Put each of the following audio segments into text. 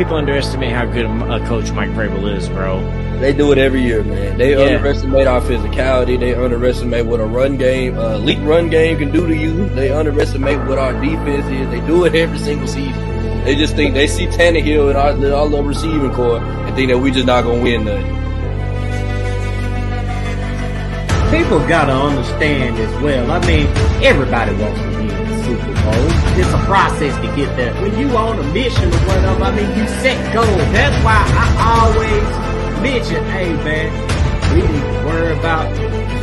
people underestimate how good a coach Mike Vrabel is, bro. They do it every year, man. They underestimate our physicality. They underestimate what a run game, elite run game can do to you. They underestimate what our defense is. They do it every single season. They just think they see Tannehill and our little receiving core and think that we just not gonna win nothing. People gotta understand as well. I mean, everybody wants to win the Super Bowl. It's a process to get there. When you on a mission or whatever, I mean, you set goals. That's why I always mention, hey man, we need to worry about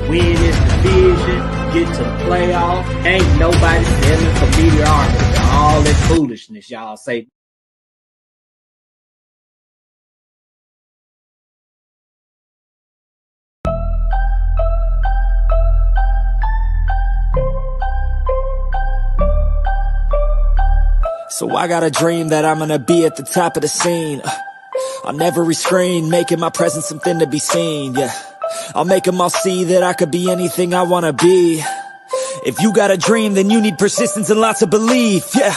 winning this division, get to the playoffs. Ain't nobody selling for mediocrity. All that foolishness y'all say. So I got a dream that I'm gonna be at the top of the scene. On every screen, making my presence something to be seen, yeah. I'll make them all see that I could be anything I wanna be. If you got a dream, then you need persistence and lots of belief, yeah.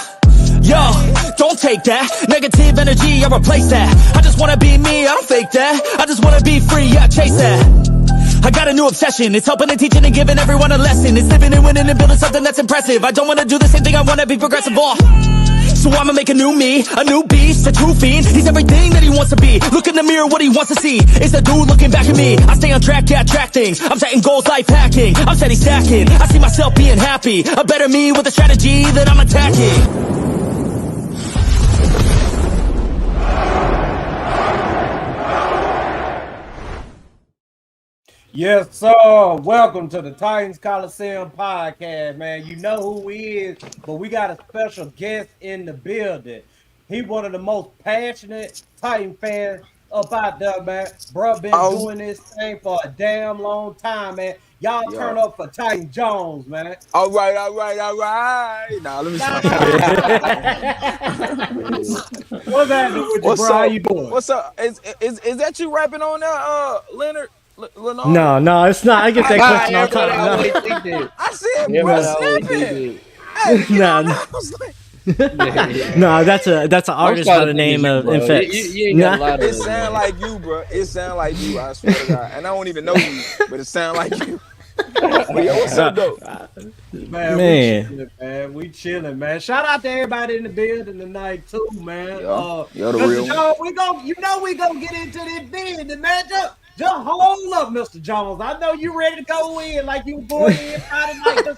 Yo, don't take that negative energy, I replace that. I just wanna be me, I don't fake that. I just wanna be free, yeah, chase that. I got a new obsession, it's helping and teaching and giving everyone a lesson. It's living and winning and building something that's impressive. I don't wanna do the same thing, I wanna be progressive, so I'ma make a new me, a new beast, a true fiend. He's everything that he wants to be. Look in the mirror, what he wants to see is the dude looking back at me. I stay on track, yeah, track things. I'm setting goals, life hacking. I'm steady stacking. I see myself being happy. A better me with a strategy that I'm attacking. Yes, sir. Welcome to the Titans Colosseum Podcast, man. You know who he is, but we got a special guest in the building. He one of the most passionate Titan fans up out there, man. Bro, been doing this thing for a damn long time, man. Y'all turn up for Titan Jones, man. All right. Now let me stop. What's happening with you, bro? How you doing? What's up? Is that you rapping on there, Leonard? No, it's not. I get that question all the time. No. I said, bro, snapping. No, that's an artist by the name of NEFFEX. It sound like you, bro. It sound like you. I swear to God. And I don't even know you, but it sound like you. But yo, what's up, though? Man, we chilling, man. Shout out to everybody in the building tonight too, man. Yo, the real. We gonna get into this building, man. Just hold up, Mr. Jones. I know you ready to go in like you born in Friday night.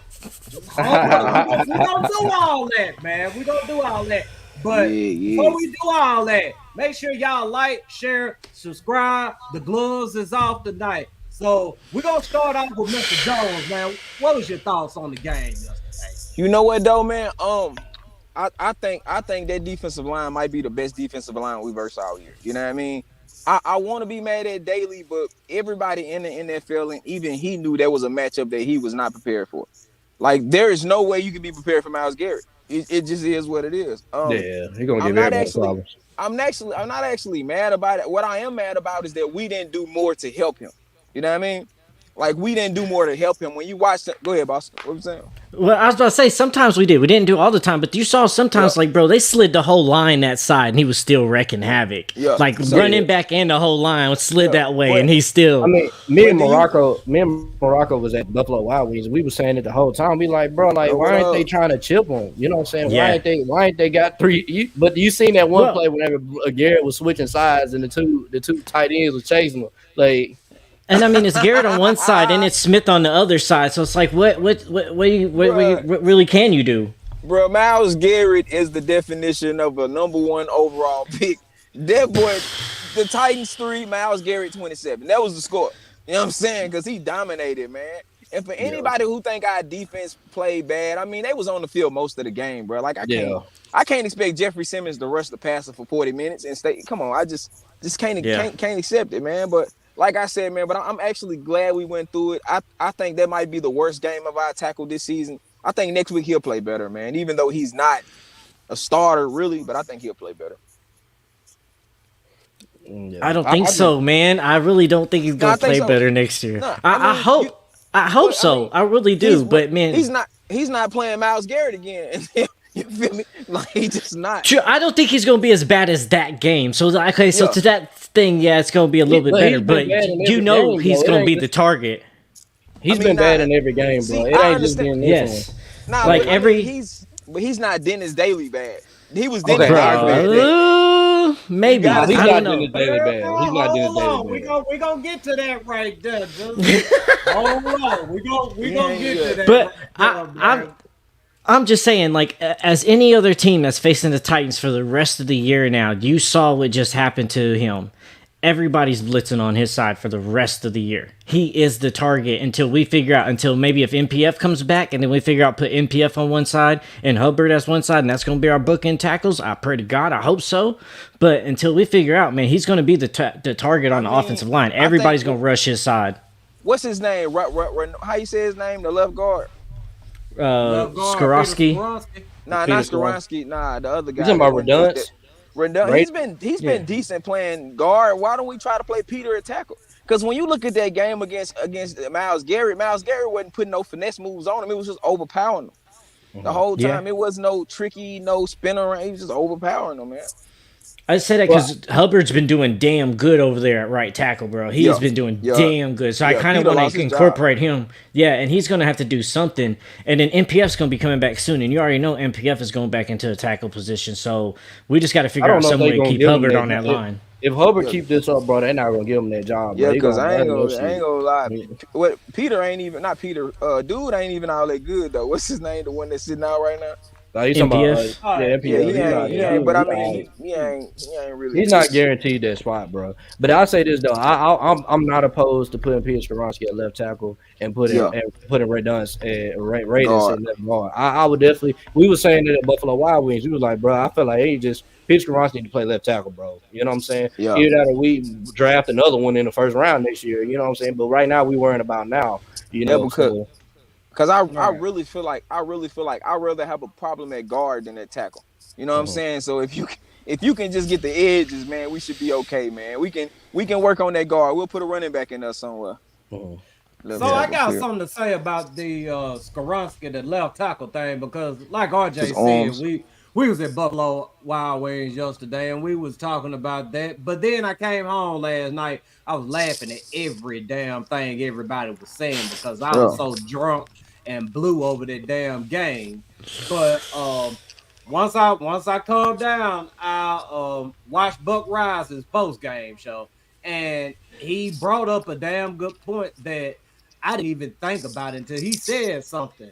Just hold up. We gonna do all that, man. We gonna do all that. But before we do all that, make sure y'all like, share, subscribe. The gloves is off tonight. So we're gonna start off with Mr. Jones, man. What was your thoughts on the game yesterday? You know what though, man? I think that defensive line might be the best defensive line we've ever saw all year. You know what I mean? I want to be mad at Daly, but everybody in the NFL, and even he knew there was a matchup that he was not prepared for. Like, there is no way you can be prepared for Myles Garrett. It just is what it is. He's gonna give everybody problems. I'm not actually mad about it. What I am mad about is that we didn't do more to help him. You know what I mean? Like, we didn't do more to help him. When you watch – go ahead, boss. What were you saying? Well, I was about to say, sometimes we did. We didn't do it all the time, but you saw sometimes, like, bro, they slid the whole line that side, and he was still wrecking havoc. Yeah. Like, running back and the whole line slid that way, and he's still – I mean, me and Morocco was at Buffalo Wild Wings. We were saying it the whole time. We like, bro, like, why aren't they trying to chip him? You know what I'm saying? Yeah. Why ain't they got three? But you seen that one play whenever Garrett was switching sides and the two tight ends was chasing him. Like – and I mean, it's Garrett on one side and it's Smith on the other side. So it's like, what really can you do? Bro, Myles Garrett is the definition of a number one overall pick. That boy, the Titans 3, Myles Garrett 27. That was the score. You know what I'm saying? Because he dominated, man. And for anybody who think our defense played bad, I mean, they was on the field most of the game, bro. Like, I can't expect Jeffrey Simmons to rush the passer for 40 minutes and stay. Come on, I just can't accept it, man. But like I said, man, but I'm actually glad we went through it. I think that might be the worst game of our tackle this season. I think next week he'll play better, man, even though he's not a starter, really, but I think he'll play better. Yeah. I don't think so, man. I really don't think he's going to play better next year. No, I hope so. I really do, but, man. He's not playing Myles Garrett again. You feel me? Like he just not. True, I don't think he's going to be as bad as that game. So okay, so Yeah. to that thing, yeah, it's going to be a little bit better. But you know he's going to be the target. He's been bad in every game, bro. It ain't just been this one. Nah, like he's not Dennis Daly bad. He was Dennis Okay, Daly bad. Maybe I He's don't not know. Dennis Daly bad. He's not Dennis Daly bad. We gonna get to that right there. Hold on, we gonna get to that. But I'm just saying, like, as any other team that's facing the Titans for the rest of the year now, you saw what just happened to him. Everybody's blitzing on his side for the rest of the year. He is the target until maybe if NPF comes back and then we figure out put NPF on one side and Hubbard as one side and that's going to be our bookend tackles. I pray to God, I hope so. But until we figure out, man, he's going to be the target on the offensive line. Everybody's going to rush his side. What's his name? How you say his name? The left guard? Skorowski. Nah, not Skorowski. Nah, the other guy. You talking about Redundant? Redundant. He's been decent playing guard. Why don't we try to play Peter at tackle? Because when you look at that game against Myles Garrett wasn't putting no finesse moves on him. It was just overpowering him the whole time. It was no tricky, no spin around. He was just overpowering him, man. I say that because Hubbard's been doing damn good over there at right tackle, bro. He's been doing damn good. So I kind of want to incorporate him. Yeah, and he's going to have to do something. And then NPF's going to be coming back soon. And you already know NPF is going back into a tackle position. So we just got to figure out some way to keep Hubbard on that line. If Hubbard keep this up, bro, they're not going to give him that job. Yeah, because I ain't gonna lie. Peter ain't even, not Peter, dude ain't even all that good, though. What's his name? The one that's sitting out right now? He's talking about NPF. He ain't, but I mean, he ain't really. He's not guaranteed that spot, bro. But I'll say this though, I'm not opposed to putting Peter Skorowski at left tackle and putting Radunz at left guard. I would definitely. We were saying that at Buffalo Wild Wings. We was like, bro, I feel like Peter Skorowski need to play left tackle, bro. You know what I'm saying? Yeah. Either that or we draft another one in the first round next year. You know what I'm saying? But right now we worrying about now. You know, because I really feel like I'd rather have a problem at guard than at tackle. You know what I'm saying? So if you can just get the edges, man, we should be okay, man. We can work on that guard. We'll put a running back in there somewhere. So I got something to say about the Skorowski, the left tackle thing, because like RJ said, we was at Buffalo Wild Wings yesterday and we was talking about that. But then I came home last night. I was laughing at every damn thing everybody was saying because I was so drunk and blew over that damn game. But once I calmed down, I watched Buck Rise's post-game show, and he brought up a damn good point that I didn't even think about until he said something.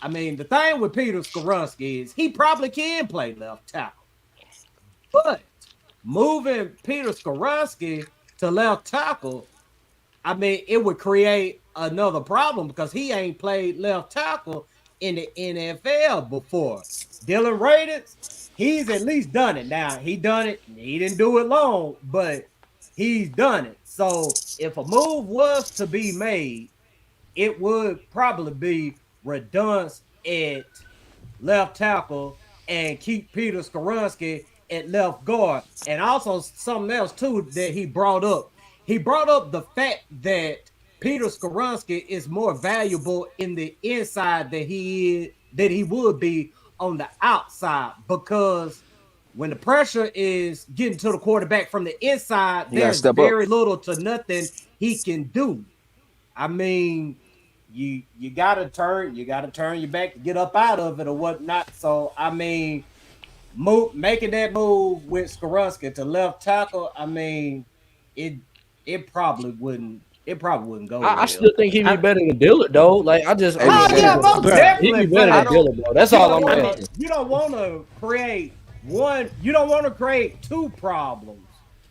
I mean, the thing with Peter Skorowski is he probably can play left tackle, but moving Peter Skorowski to left tackle, I mean, it would create another problem because he ain't played left tackle in the NFL before. Dylan Raditz, he's at least done it. Now, he done it. He didn't do it long, but he's done it. So if a move was to be made, it would probably be Redunce at left tackle and keep Peter Skorowski at left guard. And also something else, too, that he brought up. He brought up the fact that Peter Skorowski is more valuable in the inside than he would be on the outside, because when the pressure is getting to the quarterback from the inside, there's very little to nothing he can do. I mean, you gotta turn your back to get up out of it or whatnot. So I mean, making that move with Skorowski to left tackle, I mean, it probably wouldn't go. I still think he'd be better than Dillard, though. Like I just, most definitely he'd be better than Dillard, bro. That's all I'm saying. You don't want to create one. You don't want to create two problems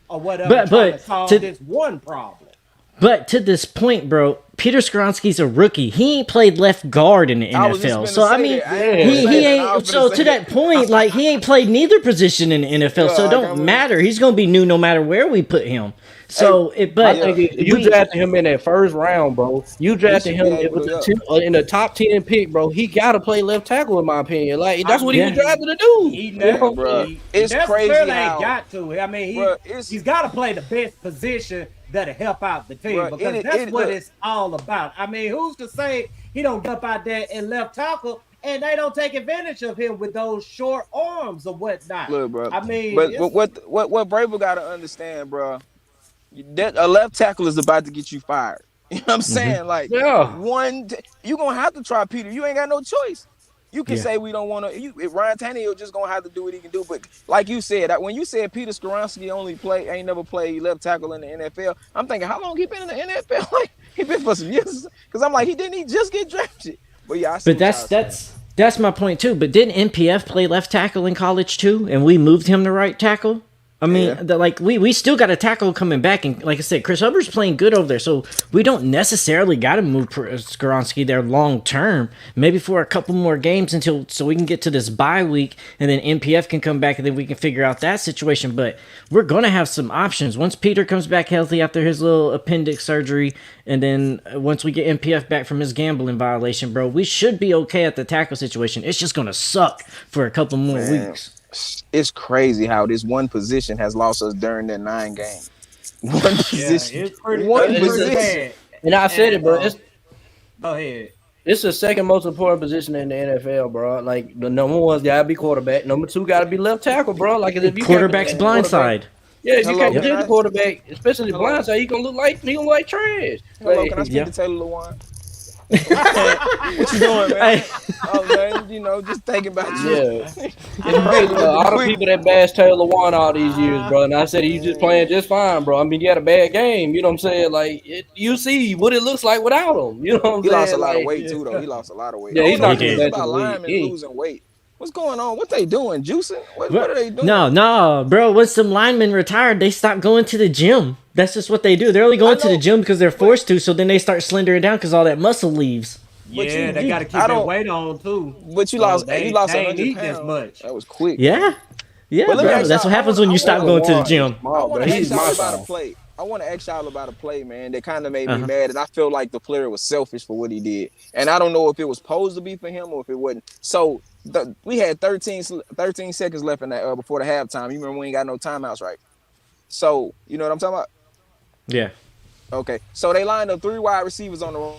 or whatever. But to solve this one problem. But to this point, bro, Peter Skorowski's a rookie. He ain't played left guard in the NFL. So I mean, he ain't. So to that point, like he ain't played neither position in the NFL. So it don't matter. He's gonna be new no matter where we put him. So, you drafted him in that first round, bro. You drafted him in the top 10 pick, bro. He gotta play left tackle, in my opinion. Like that's what he was drafted to do. It's crazy how ain't got to. I mean, he's got to play the best position that'll help out the team, because that's what it's all about. I mean, who's to say he don't get up out there and left tackle and they don't take advantage of him with those short arms or whatnot. Look, bro. I mean, but what Braver got to understand, bro, that a left tackle is about to get you fired. You know what I'm saying? Like, you're gonna have to try Peter. You ain't got no choice. You can say we don't want to. Ryan Tannehill just gonna have to do what he can do. But like you said, when you said Peter Skoronski ain't never played left tackle in the NFL, I'm thinking, how long he been in the NFL? Like, he been for some years. Because I'm like, he just get drafted. But yeah, I see. But that's my point too. But didn't NPF play left tackle in college too, and we moved him to right tackle? I mean, we still got a tackle coming back, and like I said, Chris Hubbard's playing good over there, so we don't necessarily got to move Skoronski there long term. Maybe for a couple more games so we can get to this bye week, and then NPF can come back, and then we can figure out that situation. But we're gonna have some options once Peter comes back healthy after his little appendix surgery, and then once we get NPF back from his gambling violation, bro, we should be okay at the tackle situation. It's just gonna suck for a couple more weeks. It's crazy how this one position has lost us during that 9 games. One position. One position. And I said it, bro. Go ahead. It's the second most important position in the NFL, bro. Like, the number one's got to be quarterback. Number 2 got to be left tackle, bro. Like, if you quarterback's blindside. Yeah, if you can't protect the quarterback, especially the blindside, he gonna look like trash. Hello, can I speak to Taylor Lewan? What you doing, man? Oh man, just thinking about you. All the people that bashed Taylor Lewan all these years, bro, and I said he's just playing just fine, bro. I mean, he had a bad game, you know what I'm saying? Like, you see what it looks like without him. You know what I'm saying? He lost a lot of weight too, though. He lost a lot of weight. Yeah, he's not about linemen losing weight. What's going on? What they doing? Juicing? What are they doing? No, bro. Once some linemen retired, they stopped going to the gym. That's just what they do. They're only going to the gym because they're forced to. So then they start slendering down because all that muscle leaves. Yeah, they got to keep their weight on too. But you lost 100 pounds. As much. That was quick. Yeah, bro. That's what happens when you stop going to the gym. I want to ask y'all about a play. I want to ask y'all about a play, man, that kind of made me mad, and I feel like the player was selfish for what he did. And I don't know if it was supposed to be for him or if it wasn't. So we had 13 seconds left in that before the halftime. You remember we ain't got no timeouts, right? So you know what I'm talking about? Yeah. Okay. So they lined up 3 wide receivers on the.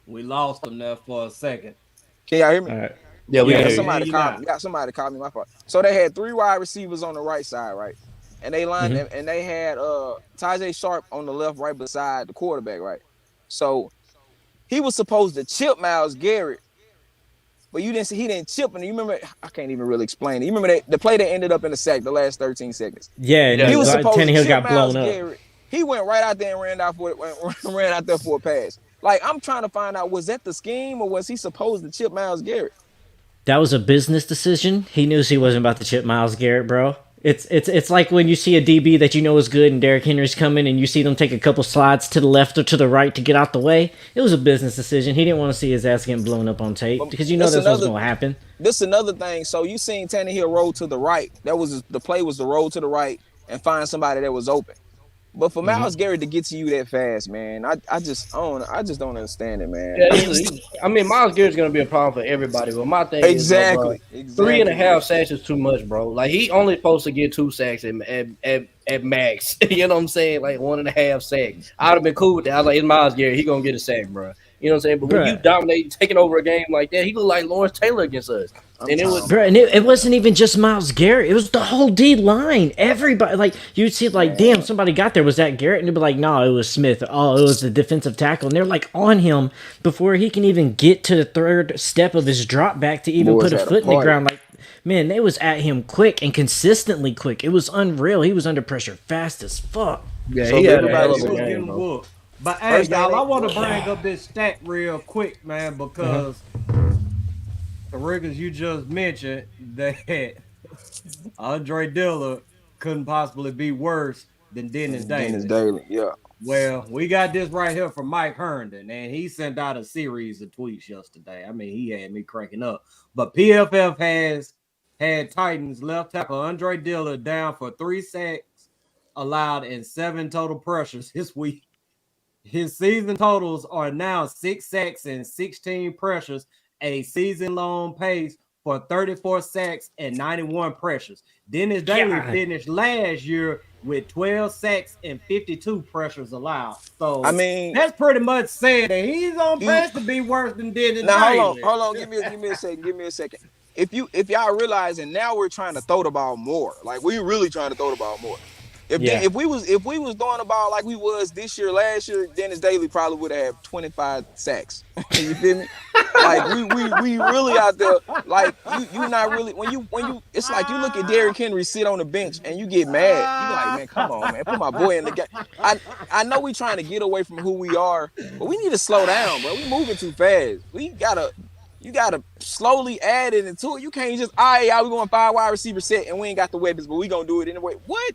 We lost them there for a second. Can y'all hear me? All right. Yeah, we got somebody called me. Somebody called me. My fault. So they had 3 wide receivers on the right side, right? And they lined them, and they had Tajay Sharp on the left, right beside the quarterback, right? So he was supposed to chip Myles Garrett, but he didn't chip. And you remember? I can't even really explain it. You remember the play that ended up in the sack, the last 13 seconds? Yeah, he was supposed to chip got blown Myles up. Garrett. He went right out there and ran out there for a pass. Like, I'm trying to find out, was that the scheme or was he supposed to chip Myles Garrett? That was a business decision. He knew he wasn't about to chip Myles Garrett, bro. It's like when you see a DB that you know is good and Derrick Henry's coming and you see them take a couple slides to the left or to the right to get out the way. It was a business decision. He didn't want to see his ass getting blown up on tape because you know that's what's going to happen. This is another thing. So you seen Tannehill roll to the right. The play was to roll to the right and find somebody that was open. But for Myles Garrett to get to you that fast, man, I just don't understand it, man. Yeah, I mean, Myles Garrett's gonna be a problem for everybody. But my thing is, bro, 3.5 sacks is too much, bro. Like, he only supposed to get 2 sacks at max. You know what I'm saying? Like 1.5 sacks. I'd have been cool with that. I was like, it's Myles Garrett. He gonna get a sack, bro. You know what I'm saying? But when you dominate, taking over a game like that, he looked like Lawrence Taylor against us. And it wasn't even just Myles Garrett. It was the whole D line. Everybody, like, you'd see, like, damn, somebody got there. Was that Garrett? And they'd be like, no, it was Smith. Oh, it was the defensive tackle. And they're like on him before he can even get to the third step of his drop back to even put a foot in the ground. Like, man, they was at him quick and consistently quick. It was unreal. He was under pressure fast as fuck. Yeah, so he had a hell of a game, bro. But hey, y'all, I want to bring up this stat real quick, man, because the Riggers you just mentioned that Andre Dillard couldn't possibly be worse than Dennis Daly. Yeah. Well, we got this right here from Mike Herndon, and he sent out a series of tweets yesterday. I mean, he had me cracking up. But PFF has had Titans left tackle Andre Dillard down for 3 sacks allowed and 7 total pressures this week. His season totals are now 6 sacks and 16 pressures, a season-long pace for 34 sacks and 91 pressures. Dennis Daly finished last year with 12 sacks and 52 pressures allowed. So I mean, that's pretty much saying that he's on pace to be worse than Dennis Daly. Now hold on, give me a second. If y'all realizing now we're trying to throw the ball more, like we really trying to throw the ball more. If we was throwing the ball like we was this year, last year, Dennis Daly probably would have 25 sacks. You feel me? Like we really out there. Like you not really when you it's like you look at Derrick Henry sit on the bench and you get mad. You like, man, come on, man, put my boy in the game. I know we trying to get away from who we are, but we need to slow down, bro. We moving too fast. You gotta slowly add it into it. You can't just, all right, y'all, we going 5 wide receiver set and we ain't got the weapons, but we gonna do it anyway. What?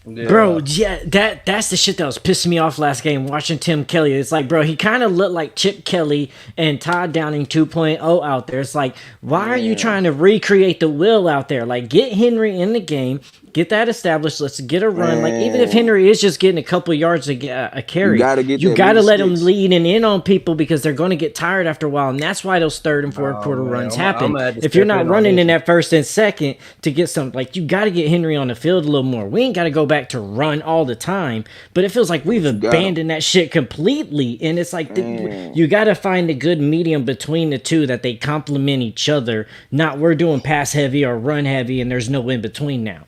Yeah. Bro, yeah, that's the shit that was pissing me off last game watching Tim Kelly. It's like, bro, he kind of looked like Chip Kelly and Todd Downing 2.0 out there. It's like, why are you trying to recreate the wheel out there? Like, get Henry in the game, get that established. Let's get a run. Like, even if Henry is just getting a couple yards a carry, you gotta let him lead and in on people because they're going to get tired after a while, and that's why those third and fourth quarter runs happen. If you're not running in that first and second to get some, like, you got to get Henry on the field a little more. We ain't got to go back to run all the time, but it feels like we've abandoned that shit completely, and it's like you got to find a good medium between the two that they complement each other. Not we're doing pass heavy or run heavy, and there's no in between now.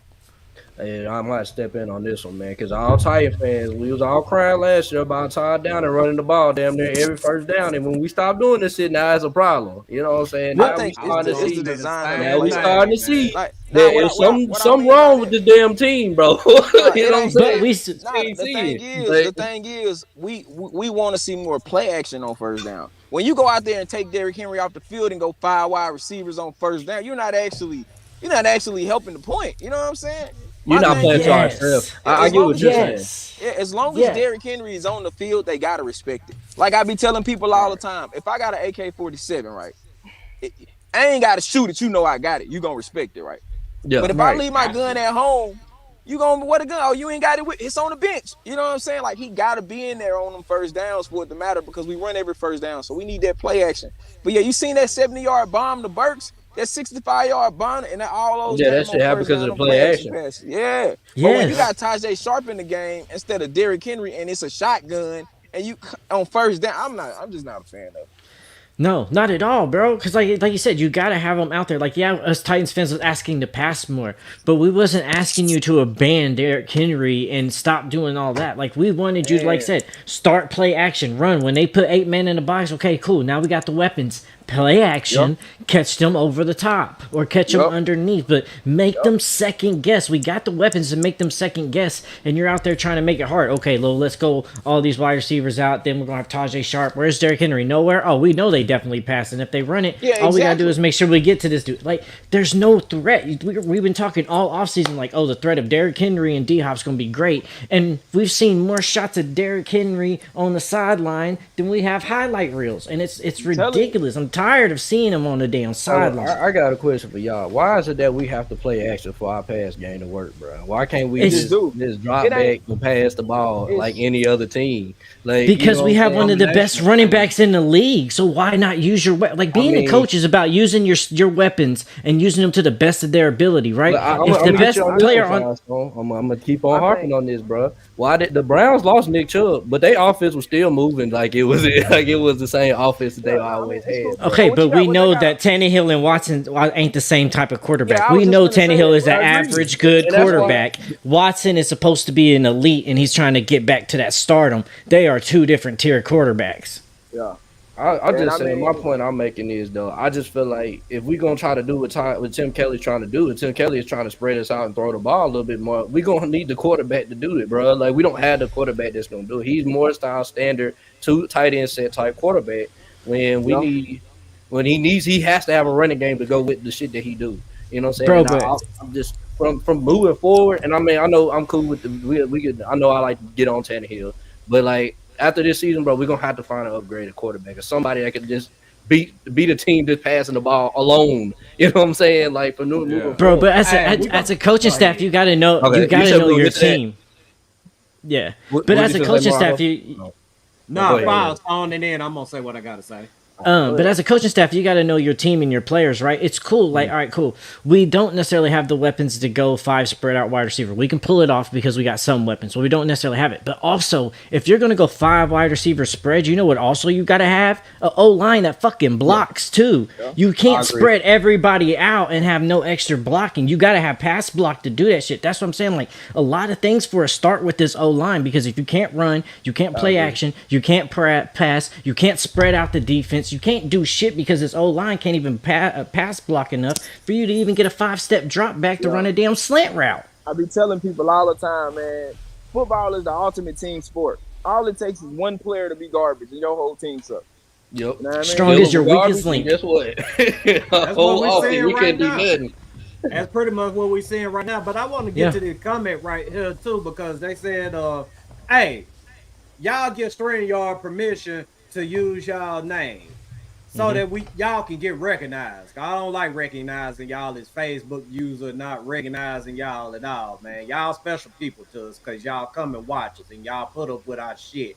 Hey, I might step in on this one, man, because all Titan fans, we was all crying last year about Todd Down and running the ball damn near every first down, and when we stopped doing this shit, now it's a problem. You know what I'm saying? Now we starting to see there's something wrong with the damn team, bro. You know what I'm saying? The thing is, we want to see more play action on first down. When you go out there and take Derrick Henry off the field and go 5 wide receivers on first down, you're not actually helping the point. You know what I'm saying? You're not playing to ourselves. I get what you're saying. Yeah, as long as Derrick Henry is on the field, they gotta respect it. Like I be telling people all the time, if I got an AK-47, right, I ain't gotta shoot it. You know I got it. You gonna respect it, right? Yeah. But if I leave my gun at home, you gonna what a gun? Oh, you ain't got it. It's on the bench. You know what I'm saying? Like he gotta be in there on them first downs for it to matter because we run every first down, so we need that play action. But yeah, you seen that 70-yard bomb to Burks? That 65-yard bomb and all those. Yeah, that shit happened because of the play action. Yeah. But when you got Tajay Sharp in the game instead of Derrick Henry and it's a shotgun and you on first down, I'm just not a fan of it. No, not at all, bro. Because like you said, you got to have them out there. Like, yeah, us Titans fans was asking to pass more, but we wasn't asking you to abandon Derrick Henry and stop doing all that. Like, we wanted you, like I said, start play action, run. When they put 8 men in the box, okay, cool. Now we got the weapons. Play action, catch them over the top or catch them underneath, but make them second guess. We got the weapons to make them second guess, and you're out there trying to make it hard. Okay, let's go all these wide receivers out. Then we're going to have Tajay Sharp. Where's Derrick Henry? Nowhere. Oh, we know they definitely pass, and if they run it, all we got to do is make sure we get to this dude. Like, there's no threat. We've been talking all offseason like, oh, the threat of Derrick Henry and D-Hop's going to be great, and we've seen more shots of Derrick Henry on the sideline than we have highlight reels, and it's ridiculous. I'm tired of seeing him on the damn sideline. I got a question for y'all. Why is it that we have to play action for our pass game to work, bro? Why can't we just drop back and pass the ball like any other team? Like, because we have one of the best running backs in the league. So why not use your being a coach is about using your weapons and using them to the best of their ability, right? If the best player on, I'm gonna keep on harping on this, bro. Why did the Browns lost Nick Chubb, but their offense was still moving like it was the same offense that they always had. Okay, but we know that Tannehill and Watson ain't the same type of quarterback. We know Tannehill is an average good quarterback. Watson is supposed to be an elite, and he's trying to get back to that stardom. They are two different tier quarterbacks. Yeah. I just say my point I'm making is, though, I just feel like if we're going to try to do what Tim Kelly's trying to do, and Tim Kelly is trying to spread us out and throw the ball a little bit more, we're going to need the quarterback to do it, bro. Like, we don't have the quarterback that's going to do it. He's more style standard, 2 tight end set type quarterback when he has to have a running game to go with the shit that he do. You know what I'm saying? Bro, I'm just from moving forward, and I mean, I know I'm cool with I know I like to get on Tannehill, but like, after this season, bro, we're going to have to find an upgraded quarterback or somebody that can just beat a team that's passing the ball alone. You know what I'm saying? Like, for moving bro, forward. but as a coaching staff, you got to know your team. Yeah. But as a coaching staff, No, files on and then I'm going to say what I got to say. But as a coaching staff, you got to know your team and your players, right? It's cool. Like, all right, cool. We don't necessarily have the weapons to go 5 spread out wide receiver. We can pull it off because we got some weapons, but we don't necessarily have it. But also, if you're going to go 5 wide receiver spread, you know what also you got to have? An O-line that fucking blocks, too. Yeah. You can't spread everybody out and have no extra blocking. You got to have pass block to do that shit. That's what I'm saying. Like, a lot of things for a start with this O-line, because if you can't run, you can't play action, you can't pass, you can't spread out the defense, you can't do shit because this O-line can't even pass block enough for you to even get a 5-step drop back to run a damn slant route. I be telling people all the time, man, football is the ultimate team sport. All it takes is one player to be garbage and your whole team sucks. Yep. You know what I mean? Strong as your weakest link. Guess what? That's what we're saying we right can't now. do nothing. That's pretty much what we're seeing right now. But I want to get to this comment right here too, because they said, hey, y'all give StreamYard permission to use y'all name so that y'all can get recognized. I don't like recognizing y'all as Facebook user, not recognizing y'all at all, man. Y'all special people to us because y'all come and watch us and y'all put up with our shit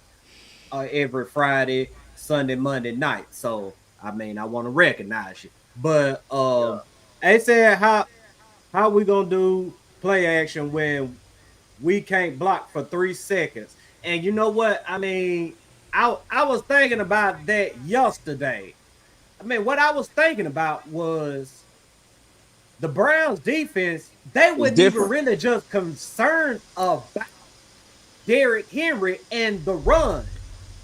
every Friday, Sunday, Monday night. So, I mean, I want to recognize you. But they said how we going to do play action when we can't block for 3 seconds. And you know what? I mean, I was thinking about that yesterday. I mean, what I was thinking about was the Browns defense. They wouldn't even really just concerned about Derrick Henry and the run.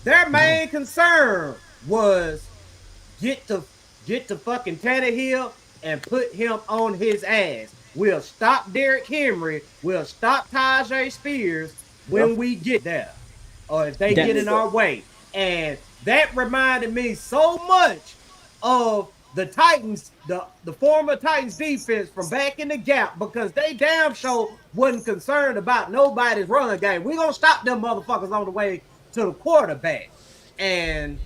Their main concern was get to fucking Tannehill and put him on his ass. We'll stop Derrick Henry. We'll stop Tajay Spears when we get there, or if they get in our way. And that reminded me so much of the Titans, the former Titans defense from back in the gap, because they damn sure wasn't concerned about nobody's run game. We're going to stop them motherfuckers on the way to the quarterback. And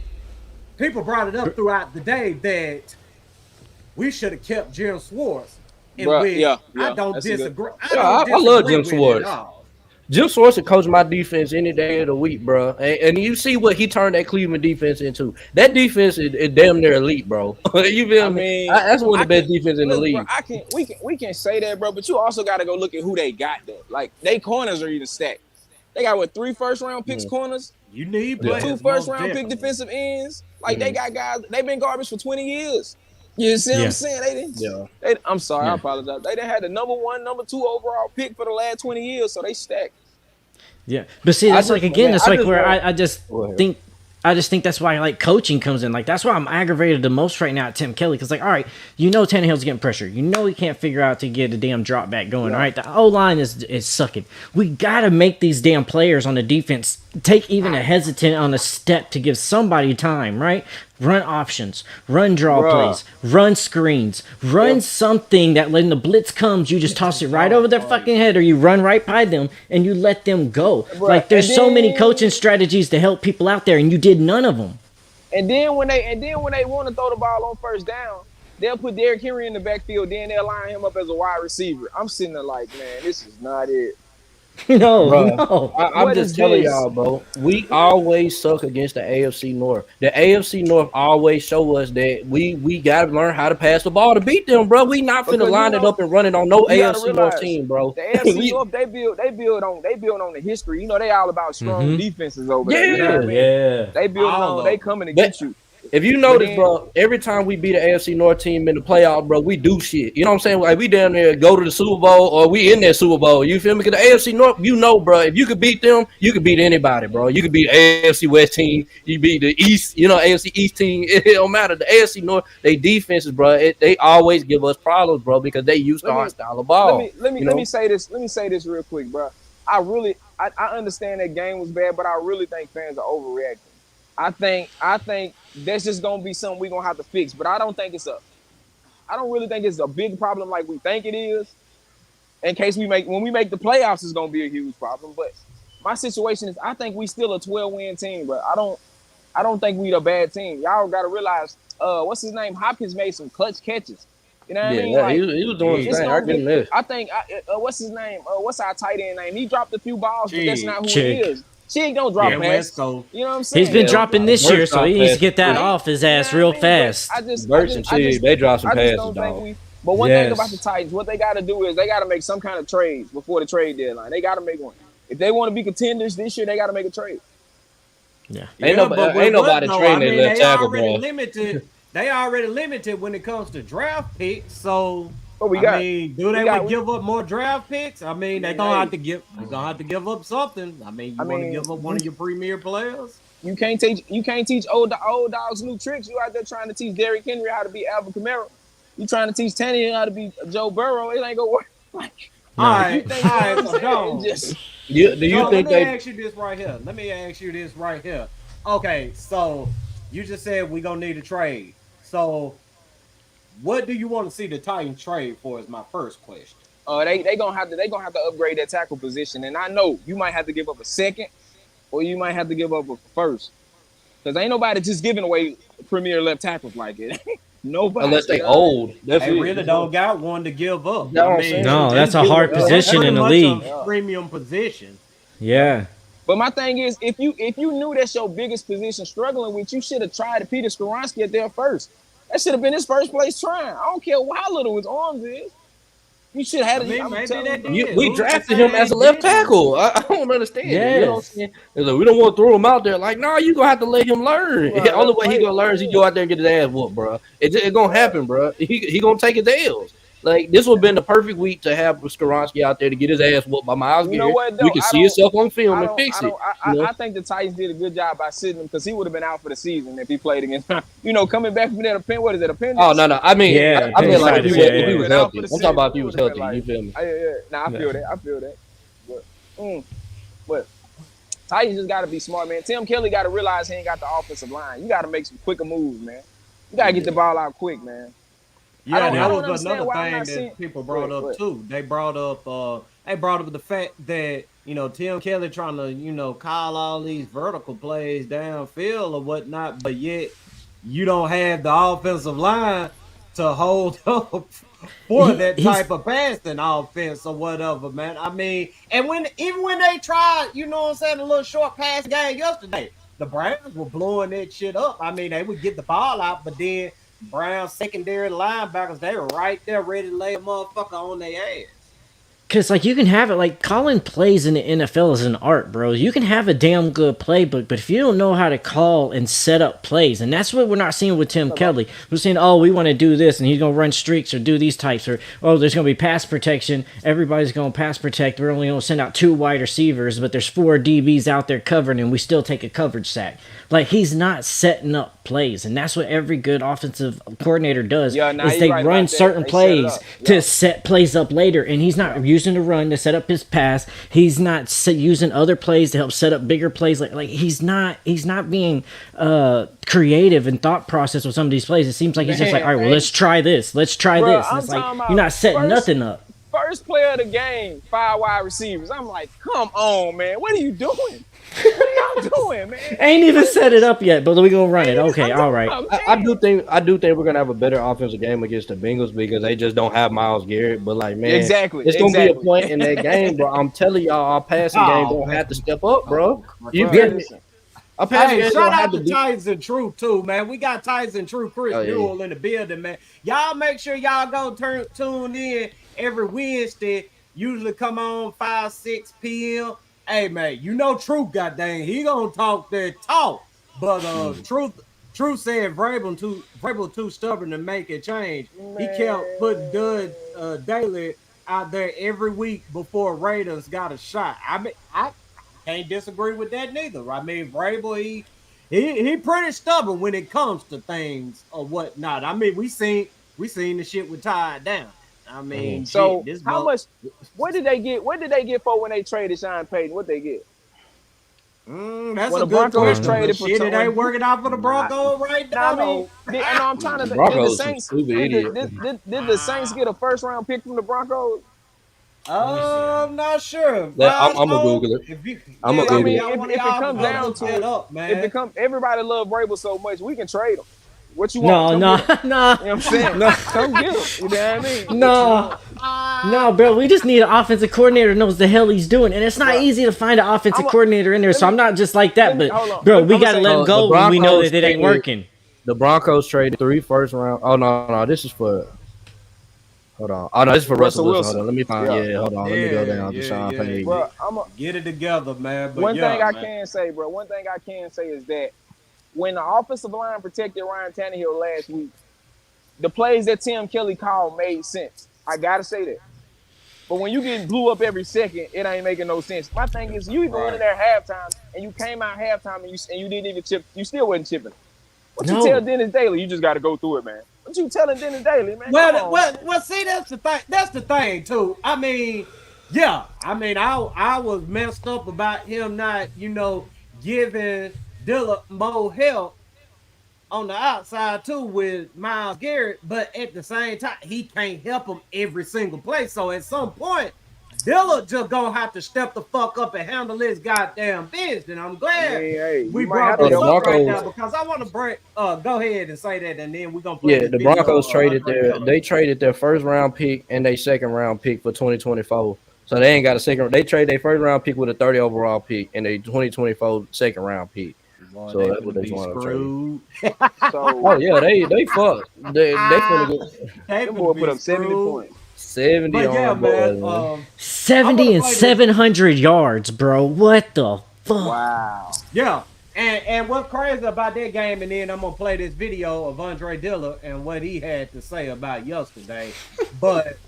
people brought it up throughout the day that we should have kept Jim Schwartz. I don't disagree. I love Jim Schwartz. Jim Schwartz would coach my defense any day of the week, bro. And you see what he turned that Cleveland defense into. That defense is damn near elite, bro. You feel me? That's one of the best defenses in the league. Bro, we can say that, bro, but you also got to go look at who they got there. Like, they corners are even stacked. They got 3 first-round picks corners. You need 2 first-round pick defensive ends. Like, they got guys. They've been garbage for 20 years. You see what I'm saying? They didn't. I'm sorry, I apologize. They didn't have the number 1, number 2 overall pick for the last 20 years, so they stacked. Yeah, but see, that's like, again, that's like where I just think that's why like coaching comes in. Like, that's why I'm aggravated the most right now at Tim Kelly, because like, all right, you know Tannehill's getting pressure, you know he can't figure out to get a damn drop back going. All right, the O line is sucking. We gotta make these damn players on the defense take even a hesitant on a step to give somebody time, right? Run options, run draw plays, run screens, run something that when the blitz comes, you just toss it right over their fucking head, or you run right by them and you let them go. Like, there's so many coaching strategies to help people out there, and you did none of them. And then when they want to throw the ball on first down, they'll put Derrick Henry in the backfield, then they'll line him up as a wide receiver. I'm sitting there like, man, this is not it. No. I'm just telling y'all, bro. We always suck against the AFC North. The AFC North always show us that we got to learn how to pass the ball to beat them, bro. We not finna line it up and run it on no AFC North team, bro. The AFC North, they build on the history. You know, they all about strong defenses over there. You know what I mean? They build on. They coming to get you. If you notice, bro, every time we beat an AFC North team in the playoffs, bro, we do shit. You know what I'm saying? Like, we down there go to the Super Bowl, or we in that Super Bowl. You feel me? Because the AFC North, you know, bro, if you could beat them, you could beat anybody, bro. You could beat the AFC West team. You beat the East, AFC East team. It don't matter. The AFC North, they defenses, bro, they always give us problems, bro, because they used our style of ball. Let me say this. Let me say this real quick, bro. I understand that game was bad, but I really think fans are overreacting. I think that's just gonna be something we're gonna have to fix. But I don't really think it's a big problem like we think it is. In case when we make the playoffs, it's gonna be a huge problem. But my situation is, I think we still a 12-win team, but I don't think we a bad team. Y'all gotta realize, what's his name? Hopkins made some clutch catches. You know what I mean? Like, he was doing his thing. I give him this. I think what's his name? What's our tight end name? He dropped a few balls, but that's not who he is. She don't drop passes. You know what I'm saying? He's been dropping this year, so he needs to get that off his ass real fast. Burks and Chig, they drop some passes, dog. But one thing about the Titans, what they got to do is they got to make some kind of trades before the trade deadline. They got to make one. If they want to be contenders this year, they got to make a trade. Yeah. Ain't nobody trading their left tackle, bro. They already limited when it comes to draft picks. So what we got? I mean, do they give up more draft picks? I mean, they're gonna have to give up something. I mean, you want to give up one of your premier players? You can't teach old dogs new tricks. You out there trying to teach Derrick Henry how to be Alvin Kamara. You trying to teach Tannehill how to be Joe Burrow. It ain't gonna work. All right. Let me ask you this right here. Okay, so you just said we're gonna need a trade. So what do you want to see the Titans trade for is my first question. They gonna have to upgrade that tackle position. And I know you might have to give up a second or you might have to give up a first. Because ain't nobody just giving away premier left tackles like it. Nobody. Unless they old. They really don't got one to give up. No, that's a hard position in the league. Premium position. Yeah. But my thing is, if you knew that's your biggest position struggling with, you should have tried Peter Skoronski at there first. That should have been his first place trying. I don't care how little his arms is. You should have had it. We drafted him as a left tackle. I don't understand. Yes. You know what I'm saying? Like, we don't want to throw him out there. Like, no, you gonna have to let him learn. The only way he gonna learn is he go out there and get his ass whooped, bro. It gonna happen, bro. He gonna take his L's. Like, this would have been the perfect week to have Skoronski out there to get his ass whooped by Miles Garrett. You know what, though? We can see himself on film and fix it. I think the Titans did a good job by sitting him because he would have been out for the season if he played against, coming back from that appendix. What is it, appendix? Oh, no. I mean, I mean, like, if he was healthy. I'm talking about if he was healthy. Like, you feel me? I feel that. But Titans just got to be smart, man. Tim Kelly got to realize he ain't got the offensive line. You got to make some quicker moves, man. You got to get the ball out quick, man. Yeah, that was another thing that people brought up too. They brought up the fact that Tim Kelly trying to call all these vertical plays downfield or whatnot, but yet you don't have the offensive line to hold up for that type of passing offense or whatever, man. I mean, and even when they tried, a little short pass game yesterday, the Browns were blowing that shit up. I mean, they would get the ball out, but then Brown secondary linebackers, they were right there ready to lay a motherfucker on their ass. Because, you can have it, calling plays in the NFL is an art, bro. You can have a damn good playbook, but if you don't know how to call and set up plays, and that's what we're not seeing with Tim Kelly. We're saying, we want to do this, and he's going to run streaks or do these types, or, there's going to be pass protection. Everybody's going to pass protect. We're only going to send out 2 wide receivers, but there's 4 DBs out there covering, and we still take a coverage sack. He's not setting up plays, and that's what every good offensive coordinator does, is they run certain plays to set plays up later, and he's not using the run to set up his pass. He's not using other plays to help set up bigger plays. He's not being creative and thought process with some of these plays. It seems like he's just all right, well, let's try this. Let's try this. And it's you're not setting nothing up. First player of the game, 5 wide receivers. I'm like, come on, man. What are you doing? What are y'all doing, man? Ain't even set it up yet, but we gonna run it. Okay, all right. I do think we're gonna have a better offensive game against the Bengals because they just don't have Miles Garrett. But it's gonna be a point in that game, bro. I'm telling y'all, our passing game gonna have to step up, bro. You get me? Shout out to Titans and True too, man. We got Titans and True Chris Newell in the building, man. Y'all make sure y'all go tune in every Wednesday. Usually come on 5-6 p.m. Hey man, True, goddamn, he gonna talk that talk. But True said Vrabel too stubborn to make a change. Man. He kept putting Doug Daly out there every week before Raiders got a shot. I mean, I can't disagree with that neither. I mean, Vrabel, he pretty stubborn when it comes to things or whatnot. I mean, we seen the shit with Tied down. I mean, so how much? What did they get? What did they get for when they traded Sean Payton? What they get? That's a good question. Traded for shit, it ain't working out for the Broncos right now. No, I'm trying to. Broncos did the Saints, did the Saints get a first round pick from the Broncos? I'm not sure. I'm gonna Google it. If it comes down to it, everybody love Vrabel so much, we can trade him. What you want? No. You know what I'm saying? Come get him. You know what I mean? No. No, bro, we just need an offensive coordinator who knows the hell he's doing. And it's not easy to find an offensive coordinator in there, so I'm not just like that. But, bro, we got to let him go when we know that it ain't working. The Broncos traded 3 first round. Oh, no, this is for... Hold on. Oh, no, this is for Russell Wilson. Hold on, let me find... Yeah, hold on. Let me go down to Sean Payton. Bro, get it together, man. But one thing I can say is that when the offensive line protected Ryan Tannehill last week, the plays that Tim Kelly called made sense. I got to say that. But when you get blew up every second, it ain't making no sense. My thing is, you even went in there halftime, and you came out halftime, and you didn't even chip. You still wasn't chipping. What you tell Dennis Daly? You just got to go through it, man. What you telling Dennis Daly, man? Well, see, that's the thing. That's the thing too. I mean, yeah. I mean, I was messed up about him not, giving Dillard more help on the outside too with Myles Garrett, but at the same time, he can't help him every single play. So at some point, Dillard just gonna have to step the fuck up and handle his goddamn business. And I'm glad we brought this up right now because I want to break. Go ahead and say that, and then we're gonna play. Yeah, the Broncos traded their first round pick and their second round pick for 2024. So they ain't got a second. They trade their first round pick with a 30 overall pick and a 2024 second round pick. So that's what they want to trade. Oh yeah, they fucked. They boy put up 70 points. 70 on man, 70 and 700 yards, bro. What the fuck? Wow. Yeah. And what's crazy about that game, and then I'm gonna play this video of Andre Dillard and what he had to say about yesterday. But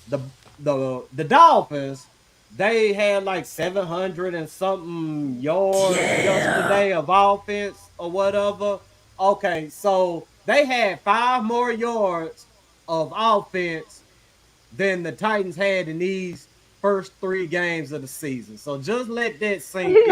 the Dolphins, they had like 700 and something yards yesterday of offense or whatever. Okay, so they had 5 more yards of offense than the Titans had in these first 3 games of the season. So just let that sink in.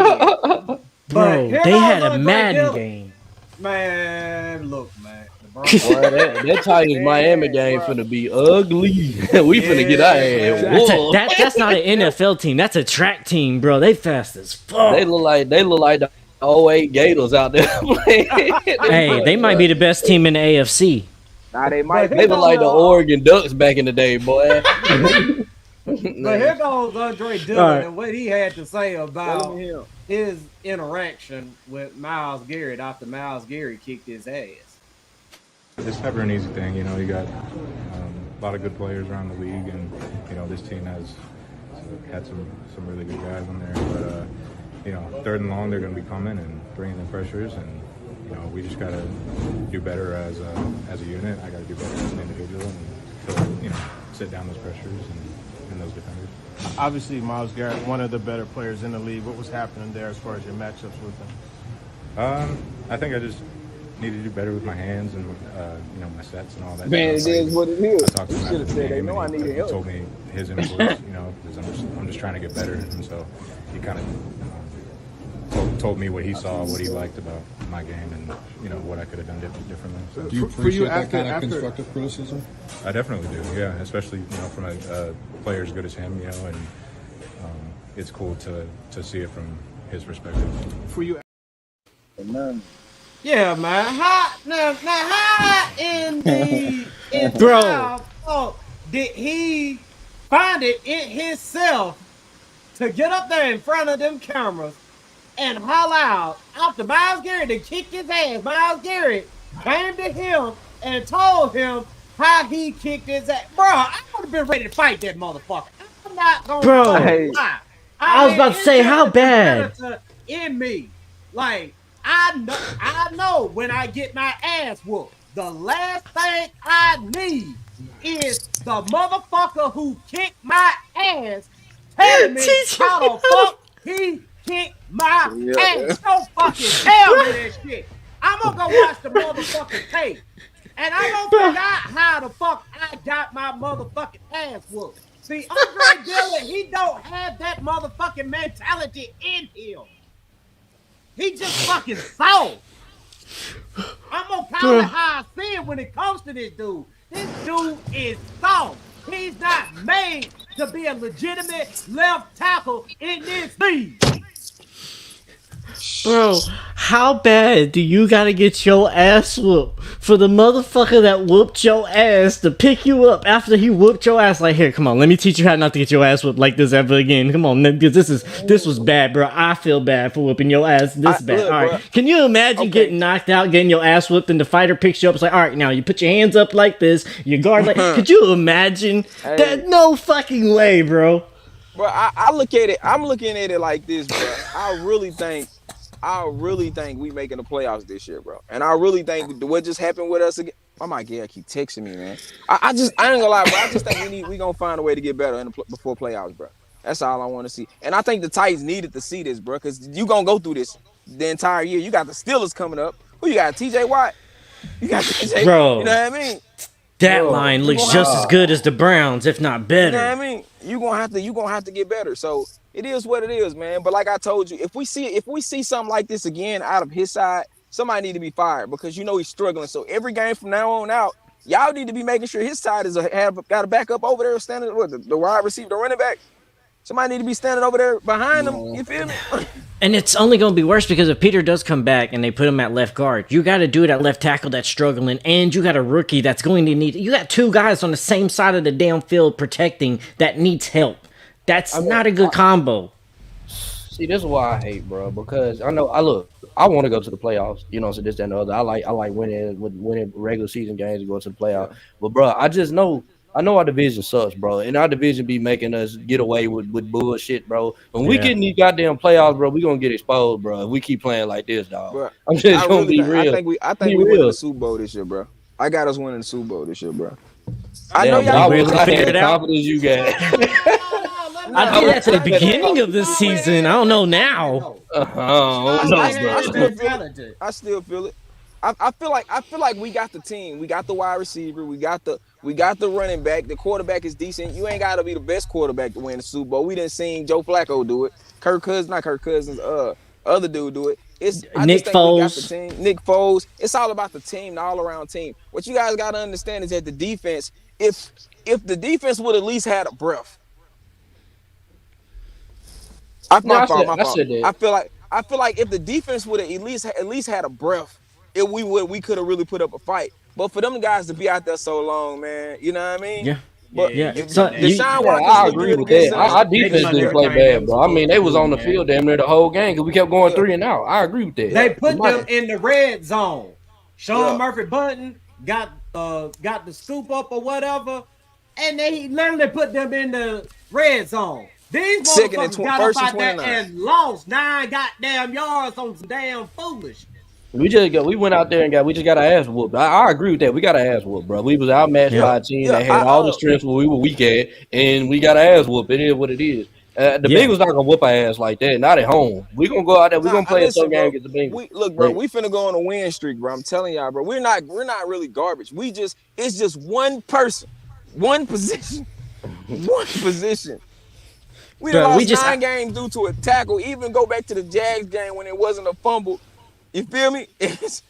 Bro, they had a Madden game. Man, look, man. That Titans Miami game finna be ugly. We finna get our ass. That's not an NFL team. That's a track team, bro. They fast as fuck. They look like the 08 Gators out there playing. Hey, they might be the best team in the AFC. Nah, they might. They look like the Oregon Ducks back in the day, boy. But here goes Andre Dillard and what he had to say about his interaction with Myles Garrett after Myles Garrett kicked his ass. It's never an easy thing, you got a lot of good players around the league, and this team has had some really good guys in there. But 3rd and long, they're going to be coming and bringing the pressures, and we just got to do better as a unit. I got to do better as an individual, and sit down those pressures and those defenders. Obviously, Myles Garrett, one of the better players in the league. What was happening there as far as your matchups with him? I think I just need to do better with my hands and my sets and all that. Man, it is what it is. I talked to him after the game, and he told me his input, because I'm just trying to get better, and so he kind of told me what he saw, what he liked about my game, and what I could have done differently. So, do you appreciate that kind of constructive criticism? I definitely do. Yeah, especially from a player as good as him, and it's cool to see it from his perspective. For you. Yeah, man. How in the did he find it in himself to get up there in front of them cameras and holler out after Myles Garrett to kick his ass? Myles Garrett came to him and told him how he kicked his ass. Bro, I would have been ready to fight that motherfucker. I'm not going to lie. I was about to say, how bad? In me. Like, I know when I get my ass whooped, the last thing I need is the motherfucker who kicked my ass telling me how the fuck he kicked my ass. Don't fucking tell me that shit. I'm gonna go watch the motherfucking tape, and I'm gonna figure out how the fuck I got my motherfucking ass whooped. See, Andre Dillard, he don't have that motherfucking mentality in him. He just fucking soft. I'm gonna call it how I see it when it comes to this dude. This dude is soft. He's not made to be a legitimate left tackle in this league. Bro, how bad do you gotta get your ass whooped for the motherfucker that whooped your ass to pick you up after he whooped your ass? Like, here, come on, let me teach you how not to get your ass whooped like this ever again. Come on, because this was bad, bro. I feel bad for whooping your ass this bad. Look, all right, bro. Can you imagine getting knocked out, getting your ass whooped, and the fighter picks you up? It's like, all right, now you put your hands up like this, your guard like. Could you imagine that? No fucking way, bro. Bro, I look at it. I'm looking at it like this, bro. I really think we making the playoffs this year, bro. And I really think what just happened with us again. Oh my God, keep texting me, man. I ain't gonna lie, bro. I just think we gonna find a way to get better before playoffs, bro. That's all I want to see. And I think the Titans needed to see this, bro, because you gonna go through this the entire year. You got the Steelers coming up. Who you got? TJ Watt. You got TJ. Bro. You know what I mean? That line looks just as good as the Browns, if not better. You know what I mean? You gonna have to get better. So it is what it is, man. But like I told you, if we see something like this again out of his side, somebody need to be fired because he's struggling. So every game from now on out, y'all need to be making sure his side got a backup over there standing the wide receiver, the running back. Somebody need to be standing over there behind him. You feel me? And it's only going to be worse because if Peter does come back and they put him at left guard, you got to do it at left tackle that's struggling, and you got a rookie that's going to need. You got two guys on the same side of the damn field protecting that needs help. That's not a good combo. See, this is why I hate, bro, because I want to go to the playoffs. So this, that, and the other. I like winning regular season games and going to the playoffs. But, bro, I know our division sucks, bro, and our division be making us get away with bullshit, bro. When we get in these goddamn playoffs, bro, we gonna get exposed, bro. If we keep playing like this, dog. Bro, I'm just gonna be real. I think we win the Super Bowl this year, bro. I got us winning the Super Bowl this year, bro. I know y'all really figured it out. Confidence you got. I did at the beginning of this season. I don't know now. I still feel it. I feel like we got the team. We got the wide receiver. We got the running back. The quarterback is decent. You ain't got to be the best quarterback to win the Super Bowl. We didn't see Joe Flacco do it. Not Kirk Cousins. Other dude do it. Nick Foles. Nick Foles. It's all about the team, the all-around team. What you guys got to understand is that the defense. If the defense would at least had a breath. I feel like if the defense would have at least had a breath. We could have really put up a fight. But for them guys to be out there so long, man, you know what I mean? Yeah. But I agree with that. Our defense didn't play bad, bro. I mean, they was on the field damn near the whole game because we kept going 3 and out. I agree with that. They put them in the red zone. Sean Murphy Bunting got the scoop up or whatever, and they literally put them in the red zone. These motherfuckers got up out there and lost 9 goddamn yards on some damn foolish. We went out there and we just got our ass whooped. I agree with that. We got our ass whooped, bro. We was outmatched by a team that had all the strengths where we were weak at, and we got our ass whooped. It is what it is. The Bengals not gonna whoop our ass like that. Not at home. We gonna go out there. We gonna play a tough game against the Bengals. Look, bro. We finna go on a win streak, bro. I'm telling y'all, bro. We're not really garbage. It's just one person, one position, one position. We lost 9 games due to a tackle. Even go back to the Jags game when it wasn't a fumble. You feel me? It is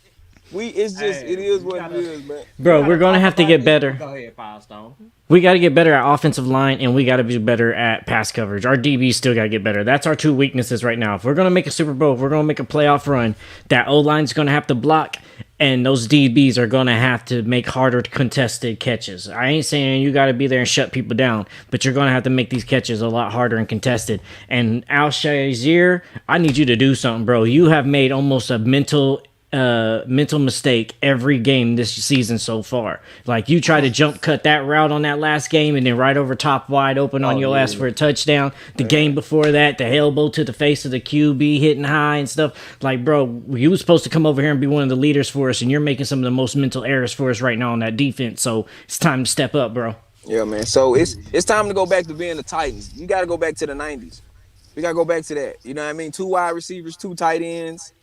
what it is, man. Bro, we're gonna have to get better. Go ahead, Firestone. We got to get better at offensive line, and we got to be better at pass coverage. Our DBs still got to get better. That's our 2 weaknesses right now. If we're gonna make a Super Bowl, if we're gonna make a playoff run, that O-line's gonna have to block, and those DBs are gonna have to make harder contested catches. I ain't saying you got to be there and shut people down, but you're gonna have to make these catches a lot harder and contested. And Al Shazier, I need you to do something, bro. You have made almost a mental mistake every game this season so far. Like, you try to jump cut that route on that last game and then right over top wide open on your ass for a touchdown. The game before that, the elbow to the face of the QB hitting high and stuff. Like, bro, you was supposed to come over here and be one of the leaders for us, and you're making some of the most mental errors for us right now on that defense. So it's time to step up, bro. Yeah, man. So it's time to go back to being the Titans. You got to go back to the 90s. We got to go back to that. You know what I mean? 2 wide receivers, 2 tight ends.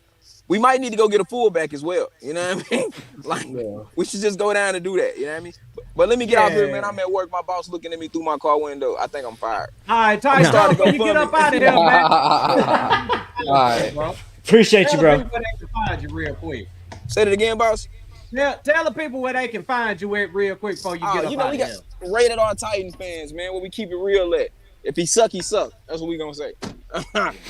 We might need to go get a fullback as well. You know what I mean? We should just go down and do that. You know what I mean? But let me get out here, man. I'm at work. My boss looking at me through my car window. I think I'm fired. All right, Ty, can you get up out of here, man? All right. Bro. Appreciate you, bro. Tell the people where they can find you real quick. Say it again, boss. Tell the people where they can find you at real quick before you get up out of here. We got rated R Titans fans, man, where we keep it real at. If he suck, he suck. That's what we gonna say. All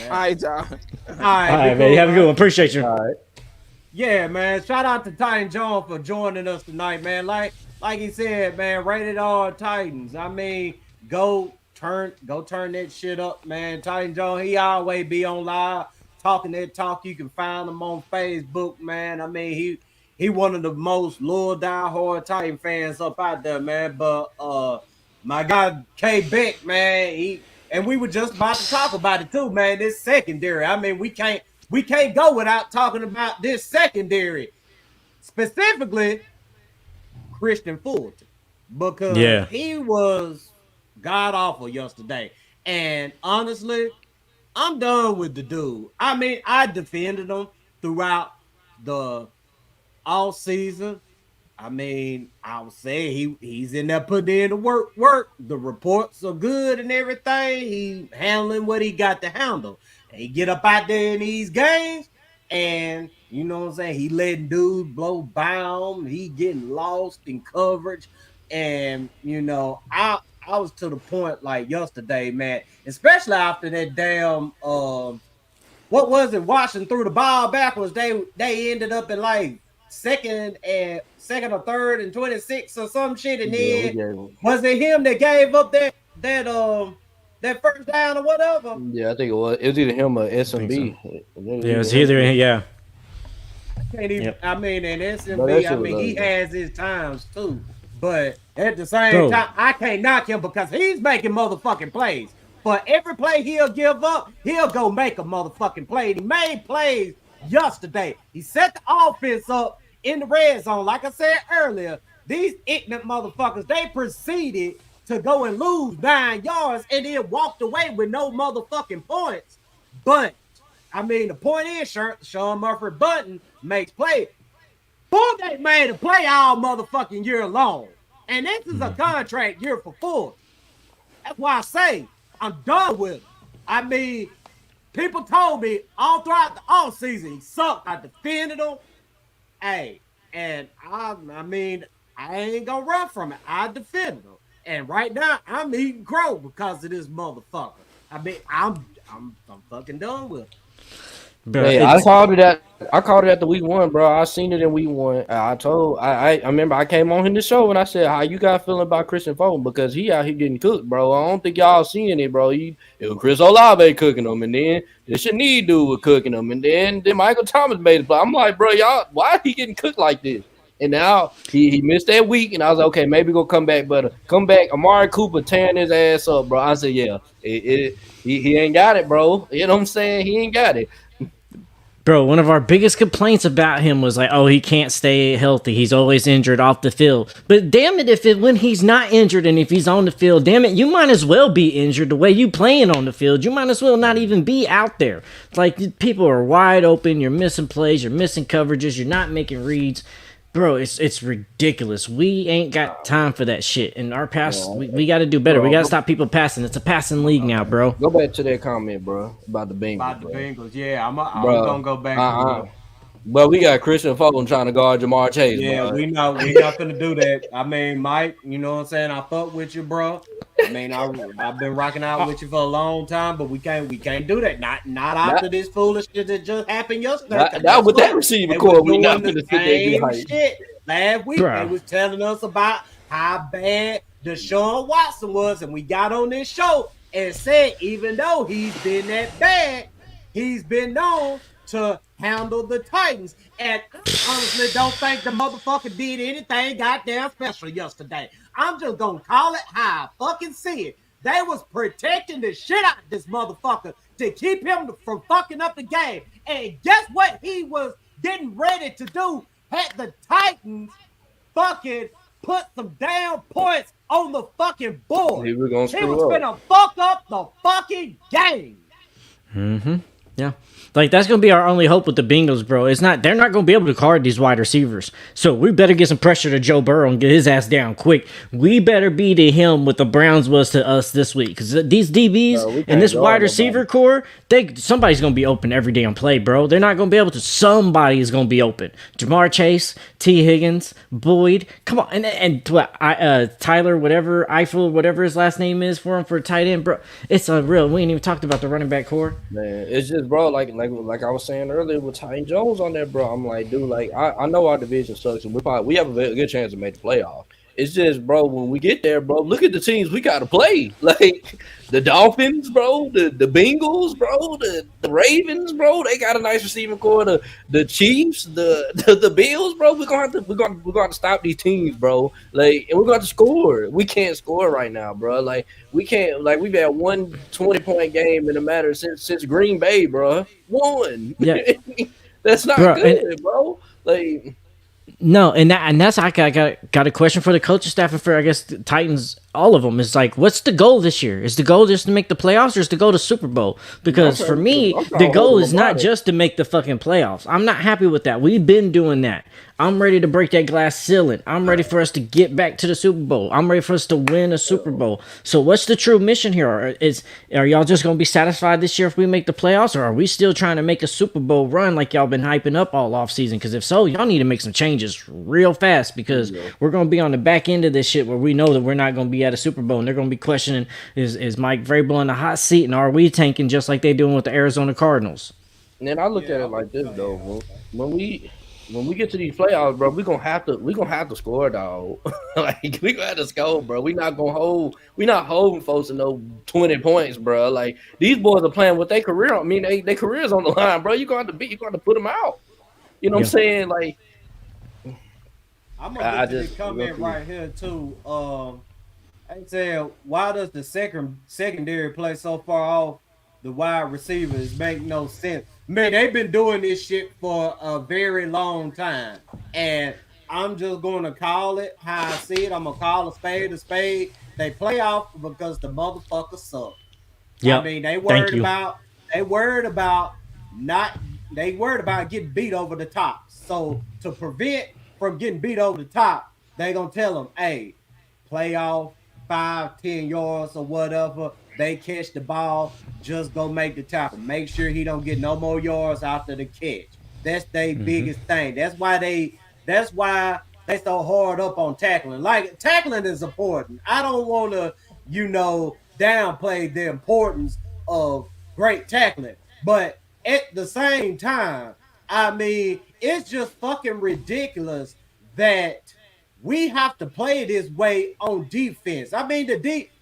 right, y'all. All right, man. You have a good one. Appreciate you. All right. Yeah, man. Shout out to Titan John for joining us tonight, man. Like he said, man, rated R Titans. I mean, go turn that shit up, man. Titan John, he always be on live talking that talk. You can find him on Facebook, man. I mean, he one of the most loyal die-hard Titan fans up out there, man. But my guy K Beck, man, and we were just about to talk about it too, man. This secondary. I mean, we can't go without talking about this secondary, specifically Christian Fulton, because he was god awful yesterday. And honestly, I'm done with the dude. I mean, I defended him throughout the all season. I mean, I would say he's in there putting in the work. The reports are good and everything. He handling what he got to handle. And he get up out there in these games, and you know what I'm saying? He letting dudes blow by him. He getting lost in coverage. And, you know, I was to the point like yesterday, man, especially after that damn what was it? Washington threw the ball backwards. They ended up in like second or third and 26 or some shit. And then was it him that gave up that first down or whatever? Yeah, I think it was. It was either him or SMB. So. Yeah, it was either. Yeah. Can't even. Yep. I mean, and SMB. I mean, he has his times too. But at the same time, I can't knock him because he's making motherfucking plays. For every play he'll give up, he'll go make a motherfucking play. He made plays yesterday. He set the offense up in the red zone. Like I said earlier, these ignorant motherfuckers, they proceeded to go and lose 9 yards and then walked away with no motherfucking points. But, I mean, the point is, Sean Murphy-Bunting makes plays. Fulton ain't made a play all motherfucking year long. And this is a contract year for Fulton. That's why I say I'm done with him. I mean, people told me all throughout the offseason he sucked. I defended him. Hey, and I mean, I ain't gonna run from it. I defended him. And right now, I'm eating crow because of this motherfucker. I mean, I'm fucking done with him. Hey, I called it at the week 1, bro. I seen it in week 1. I remember I came on in the show and I said, how you guys feeling about Christian Fulton? Because he out here getting cooked, bro. I don't think y'all seeing it, bro. It was Chris Olave cooking him, and then the Shani dude was cooking him, and then Michael Thomas made it. I'm like, bro, y'all, why is he getting cooked like this? And now he missed that week, and I was like, okay, maybe go come back, but Amari Cooper tearing his ass up, bro. I said, yeah, he ain't got it, bro. You know what I'm saying? He ain't got it. Bro, one of our biggest complaints about him was like, oh, he can't stay healthy. He's always injured off the field. But damn it, when he's not injured and if he's on the field, damn it, you might as well be injured the way you playing on the field. You might as well not even be out there. It's like people are wide open. You're missing plays. You're missing coverages. You're not making reads. Bro, it's ridiculous. We ain't got time for that shit. And our pass, we got to do better. We got to stop people passing. It's a passing league now, bro. Go back to that comment, bro, about the Bengals. Bengals, yeah. I'm going to go back. But we got Christian Fulton trying to guard Jamar Chase. Yeah, bro. we know we're not going to do that. I mean, Mike, you know what I'm saying? I fuck with you, bro. I mean, I've been rocking out with you for a long time, but we can't do that. Not after this foolishness that just happened yesterday. Not with that receiver core. We not the same shit. Last week they was telling us about how bad Deshaun Watson was, and we got on this show and said even though he's been that bad, he's been known to handle the Titans. And I honestly don't think the motherfucker did anything goddamn special yesterday. I'm just gonna call it how I fucking see it. They was protecting the shit out of this motherfucker to keep him from fucking up the game. And guess what he was getting ready to do? Had the Titans fucking put some damn points on the fucking board. He was gonna fuck up the fucking game. Mm-hmm. Yeah. Like, that's going to be our only hope with the Bengals, bro. They're not going to be able to guard these wide receivers. So we better get some pressure to Joe Burrow and get his ass down quick. We better be to him what the Browns was to us this week. Because these DBs and this wide receiver core, somebody's going to be open every damn play, bro. They're not going to be able to. Somebody is going to be open. Jamar Chase, T. Higgins, Boyd. Come on. And Tyler, Eifel, whatever his last name is for him for a tight end, bro. It's unreal. We ain't even talked about the running back core. Man, it's just, bro, like I was saying earlier with Ty Jones on there, bro. I'm like, dude, like I know our division sucks, and we have a good chance to make the playoff. It's just, bro, when we get there, bro, look at the teams we got to play. Like the Dolphins, bro, the Bengals, bro, the Ravens, bro. They got a nice receiving core. The Chiefs, the Bills, bro. We're gonna have to stop these teams, bro. Like, and we're gonna have to score. We can't score right now, bro. Like we can't. Like we've had one 20-point game in a matter since Green Bay, bro. One. Yeah. That's not good, bro. Like. No, and that's I got a question for the coaching staff and for, I guess, the Titans, all of them. It's like, what's the goal this year? Is the goal just to make the playoffs, or is the goal to Super Bowl? Because for me, the goal is not just to make the fucking playoffs. I'm not happy with that. We've been doing that. I'm ready to break that glass ceiling. I'm ready for us to get back to the Super Bowl. I'm ready for us to win a Super Bowl. So what's the true mission here? Are y'all just going to be satisfied this year if we make the playoffs, or are we still trying to make a Super Bowl run like y'all been hyping up all offseason? Because if so, y'all need to make some changes real fast, because we're going to be on the back end of this shit where we know that we're not going to be at a Super Bowl, and they're going to be questioning, is Mike Vrabel in the hot seat, and are we tanking just like they're doing with the Arizona Cardinals? And then I look at it like this, though. When we get to these playoffs, bro, we gonna have to score, dog. Like we gonna have to score, bro. We not holding folks to no 20 points, bro. Like these boys are playing with their career. I mean, their career's on the line, bro. You gonna have to put them out. You know what I'm saying? Like, I'm gonna get to the comment right here too. I said, why does the secondary play so far off the wide receivers? Make no sense. Man, they've been doing this shit for a very long time. And I'm just going to call it how I see it. I'm going to call a spade a spade. They play off because the motherfuckers suck. Yeah. I mean, they worried about getting beat over the top. So to prevent from getting beat over the top, they going to tell them, hey, play off 5-10 yards or whatever. They catch the ball, just go make the tackle. Make sure he don't get no more yards after the catch. That's their biggest thing. That's why they so hard up on tackling. Like, tackling is important. I don't want to, downplay the importance of great tackling. But at the same time, I mean, it's just fucking ridiculous that we have to play this way on defense. I mean,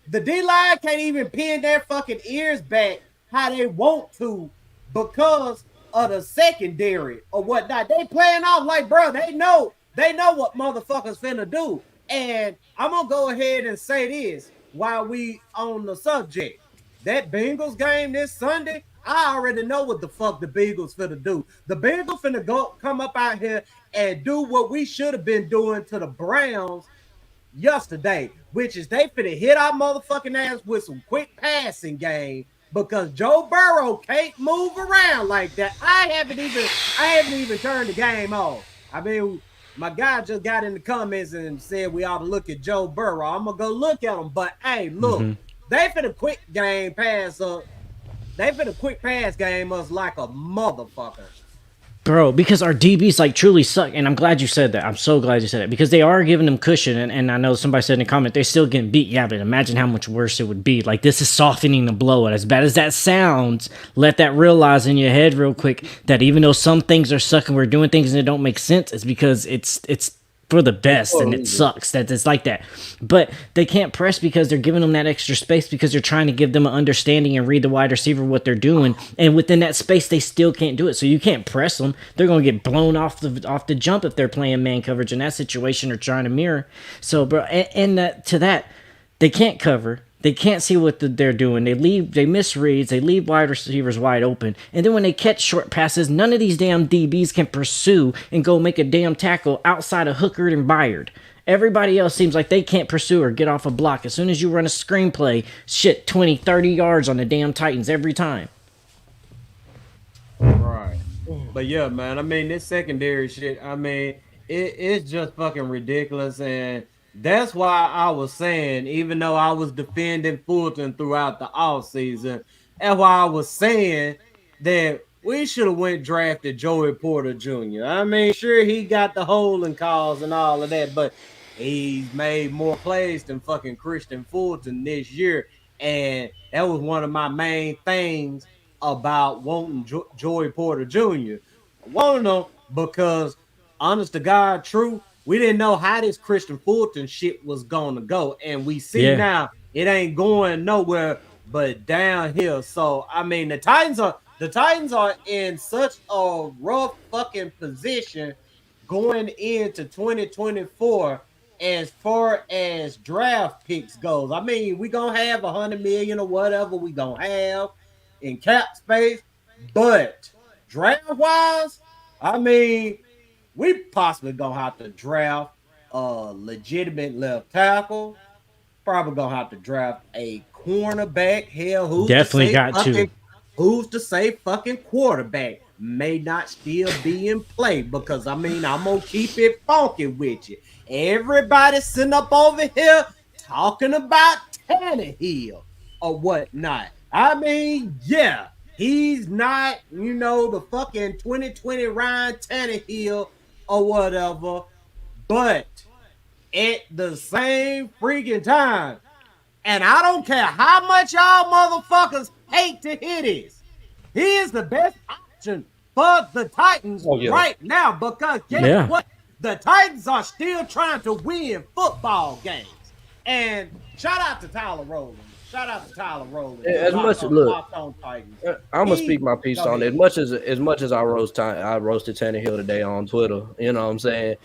the D-line can't even pin their fucking ears back how they want to because of the secondary or whatnot. They playing off like, bro, they know what motherfuckers finna do. And I'm going to go ahead and say this while we on the subject. That Bengals game this Sunday, I already know what the fuck the Bengals finna do. The Bengals finna come up out here and do what we should have been doing to the Browns yesterday, which is they finna hit our motherfucking ass with some quick passing game because Joe Burrow can't move around like that. I haven't even turned the game off. I mean, my guy just got in the comments and said we ought to look at Joe Burrow. I'm gonna go look at him, but hey, look, they finna quick pass game us like a motherfucker. Bro, because our DBs like truly suck, and I'm glad you said that. I'm so glad you said it, because they are giving them cushion, and I know somebody said in a comment, they're still getting beat. Yeah, but imagine how much worse it would be. Like, this is softening the blow, and as bad as that sounds, let that realize in your head real quick that even though some things are sucking, we're doing things and it don't make sense, it's because it's for the best, and it sucks that it's like that. But they can't press because they're giving them that extra space because they're trying to give them an understanding and read the wide receiver what they're doing, and within that space they still can't do it. So you can't press them. They're going to get blown off the jump if they're playing man coverage in that situation or trying to mirror. So, bro, and to that, they can't cover. They can't see what they're doing. They miss reads. They leave wide receivers wide open. And then when they catch short passes, none of these damn DBs can pursue and go make a damn tackle outside of Hooker and Byard. Everybody else seems like they can't pursue or get off a block. As soon as you run a screenplay, 20, 30 yards on the damn Titans every time. But yeah, man, I mean, this secondary shit, I mean, it's just fucking ridiculous. And that's why I was saying, even though I was defending Fulton throughout the off season, that's why I was saying that we should have went drafted Joey Porter Jr. I mean, sure, he got the holding calls and all of that, but he's made more plays than fucking Christian Fulton this year. And that was one of my main things about wanting Joey Porter Jr. I want to know because, honest to God, true, we didn't know how this Christian Fulton shit was going to go. And we see now it ain't going nowhere but downhill. So, I mean, the Titans are in such a rough fucking position going into 2024 as far as draft picks goes. I mean, we gonna have 100 million or whatever we gonna have in cap space, but draft wise, I mean, we possibly gonna have to draft a legitimate left tackle. Probably gonna have to draft a cornerback. Hell, who's to say fucking quarterback may not still be in play? Because I mean, I'm gonna keep it funky with you. Everybody sitting up over here talking about Tannehill or whatnot. I mean, yeah, he's not, the fucking 2020 Ryan Tannehill or whatever, but at the same freaking time, and I don't care how much y'all motherfuckers hate to hear this, he is the best option for the Titans right now because guess what? The Titans are still trying to win football games. And shout out to Tyler Rowland. As much look, I'm gonna speak my piece on it. As much as I roasted Tannehill today on Twitter. You know what I'm saying?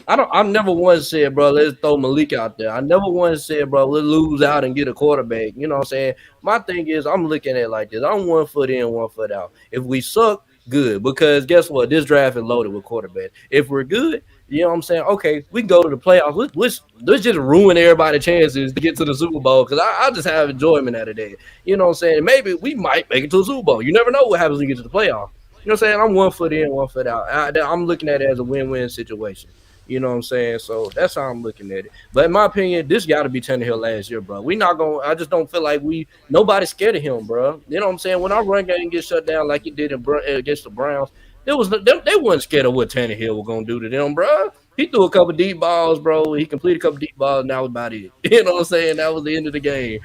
I never once said, bro, let's throw Malik out there. I never once said, bro, let's lose out and get a quarterback. You know what I'm saying? My thing is, I'm looking at it like this. I'm 1 foot in, 1 foot out. If we suck, good, because guess what? This draft is loaded with quarterbacks. If we're good, you know what I'm saying? Okay, we can go to the playoffs. Let's just ruin everybody's chances to get to the Super Bowl because I just have enjoyment out of that. You know what I'm saying? Maybe we might make it to the Super Bowl. You never know what happens when you get to the playoffs. You know what I'm saying? I'm 1 foot in, 1 foot out. I'm looking at it as a win-win situation. You know what I'm saying? So that's how I'm looking at it. But in my opinion, this got to be Tannehill last year, bro. We not going to – I just don't feel like nobody's scared of him, bro. You know what I'm saying? When our run game gets shut down like it did against the Browns, they wasn't scared of what Tannehill was going to do to them, bro. He threw a couple deep balls, bro. He completed a couple deep balls, and that was about it. You know what I'm saying? That was the end of the game.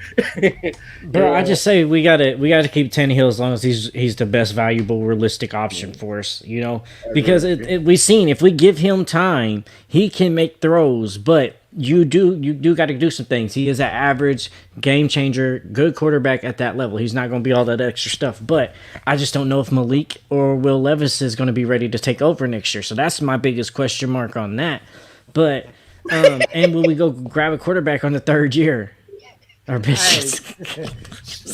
Bro, I just say we gotta keep Tannehill as long as he's the best valuable, realistic option for us, because we've seen if we give him time, he can make throws, but you do got to do some things. He is an average game changer, good quarterback at that level. He's not going to be all that extra stuff, but I just don't know if Malik or Will Levis is going to be ready to take over next year. So that's my biggest question mark on that. But and will we go grab a quarterback on the third year? Our bitches.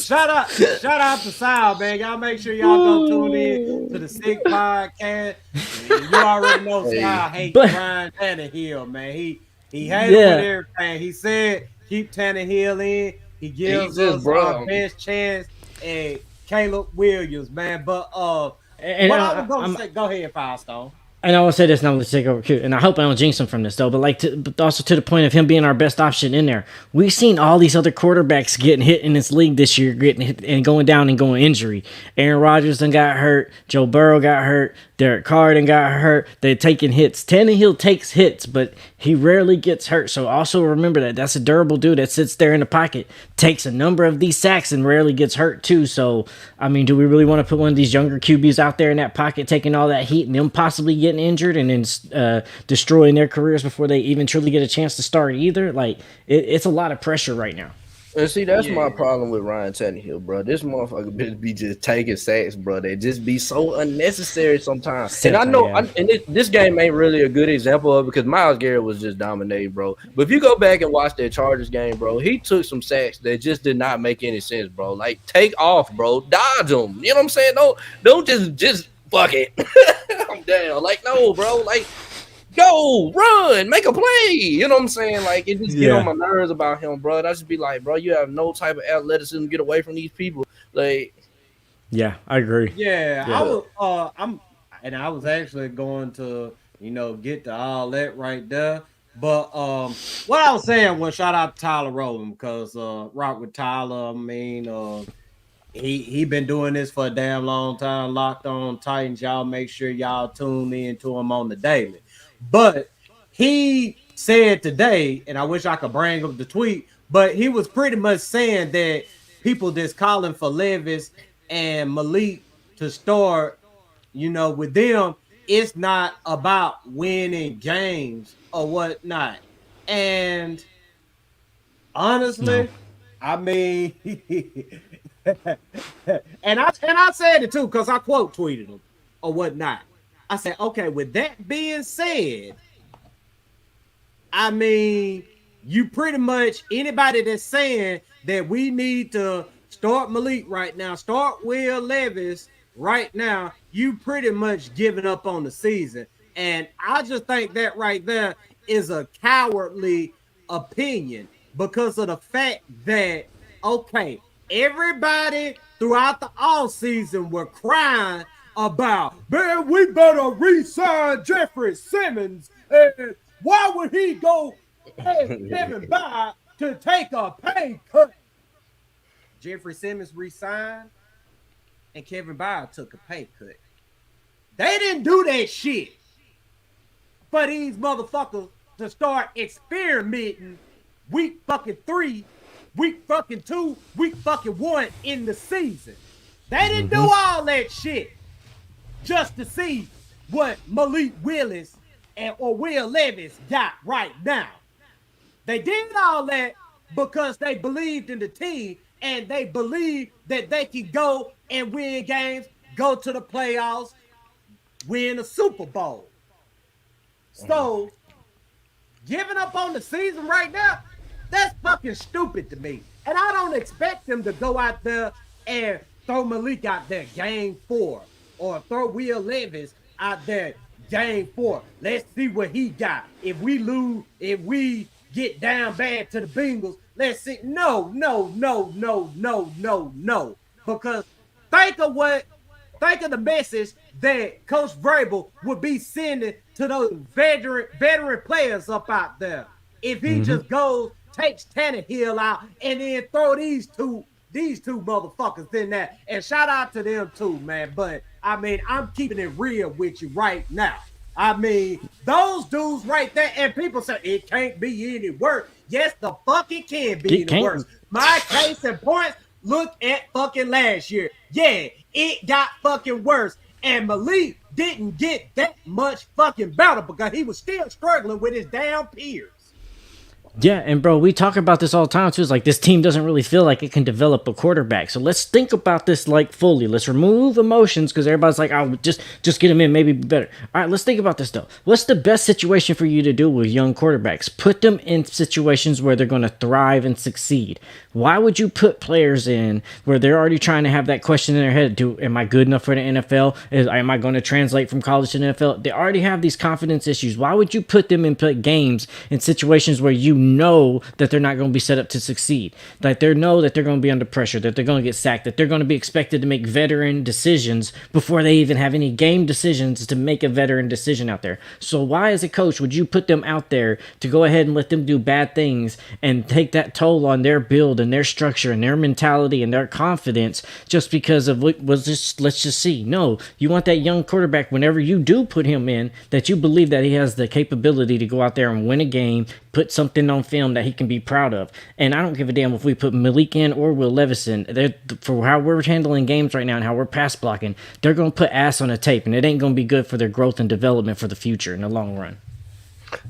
Shout out to Sal, man. Y'all make sure y'all go tune in to the Sick Podcast. You already know Sal hates Ryan Tannehill, man. He hated with everything. He said keep Tannehill in. He gives us our best chance at Caleb Williams, man. But and what I was gonna say, go ahead, Firestone. And I will say this now, let's take over Q. And I hope I don't jinx him from this though. But also to the point of him being our best option in there. We've seen all these other quarterbacks getting hit in this league this year, getting hit and going down and going injury. Aaron Rodgers done got hurt. Joe Burrow got hurt. Derek Carr done got hurt. They're taking hits. Tannehill takes hits, but he rarely gets hurt. So also remember that that's a durable dude that sits there in the pocket, takes a number of these sacks and rarely gets hurt too. So I mean, do we really want to put one of these younger QBs out there in that pocket, taking all that heat and them possibly getting injured and then destroying their careers before they even truly get a chance to start either? Like it's a lot of pressure right now. And see, that's my problem with Ryan Tannehill, bro. This motherfucker be just taking sacks, bro. They just be so unnecessary sometimes. And I know, this game ain't really a good example of it because Myles Garrett was just dominating, bro. But if you go back and watch that Chargers game, bro, he took some sacks that just did not make any sense, bro. Like, take off, bro. Dodge them. You know what I'm saying? Don't just fuck it. I'm down. Like, no, bro. Like, go, run, make a play. You know what I'm saying? Like, it just get on my nerves about him, bro. I just be like, bro, you have no type of athleticism to get away from these people. Like, yeah, I agree. Yeah. I and I was actually going to, get to all that right there. But what I was saying was shout out to Tyler Rowland because rock with Tyler. I mean, he been doing this for a damn long time. Locked On Titans. Y'all make sure y'all tune in to him on the daily. But he said today, and I wish I could bring up the tweet, but he was pretty much saying that people that's calling for Levis and Malik to start, with them, it's not about winning games or whatnot. And honestly, I mean, and I said it too because I quote tweeted him or whatnot. I said, okay, with that being said, I mean, you pretty much anybody that's saying that we need to start Malik right now, start Will Levis right now, you pretty much giving up on the season. And I just think that right there is a cowardly opinion because of the fact that, okay, everybody throughout the all season were crying about, man, we better re-sign Jeffrey Simmons. And why would he go pay Kevin Byard to take a pay cut? Jeffrey Simmons re-signed and Kevin Byard took a pay cut. They didn't do that shit for these motherfuckers to start experimenting week fucking 3, week fucking 2, week fucking 1 in the season. They didn't do all that shit just to see what Malik Willis or Will Levis got right now. They did all that because they believed in the team and they believed that they could go and win games, go to the playoffs, win a Super Bowl. So, giving up on the season right now, that's fucking stupid to me. And I don't expect them to go out there and throw Malik out there game 4 or throw Will Levis out there game 4. Let's see what he got. If we lose, if we get down bad to the Bengals, let's see. No. Because think of the message that Coach Vrabel would be sending to those veteran players up out there. If he just goes, takes Tannehill out, and then throw these two motherfuckers in there. And shout out to them too, man. But I mean, I'm keeping it real with you right now. I mean, those dudes right there, and people say it can't be any worse. Yes, the fuck it can be any worse. My case in point, look at fucking last year. Yeah, it got fucking worse. And Malik didn't get that much fucking better because he was still struggling with his damn peers. Yeah, and bro, we talk about this all the time too. It's like this team doesn't really feel like it can develop a quarterback. So let's think about this like fully. Let's remove emotions because everybody's like, "Oh, just get him in, maybe be better." All right, let's think about this though. What's the best situation for you to do with young quarterbacks? Put them in situations where they're going to thrive and succeed. Why would you put players in where they're already trying to have that question in their head? Am I good enough for the NFL? Am I going to translate from college to the NFL? They already have these confidence issues. Why would you put them in games in situations where you know that they're not going to be set up to succeed, that they know that they're going to be under pressure, that they're going to get sacked, that they're going to be expected to make veteran decisions before they even have any game decisions to make a veteran decision out there? So why, as a coach, would you put them out there to go ahead and let them do bad things and take that toll on their build and their structure and their mentality and their confidence just because of let's just see? No, you want that young quarterback, whenever you do put him in, that you believe that he has the capability to go out there and win a game, put something on film that he can be proud of. And I don't give a damn if we put Malik in or Will Levis in. For how we're handling games right now and how we're pass blocking, they're going to put ass on a tape, and it ain't going to be good for their growth and development for the future in the long run.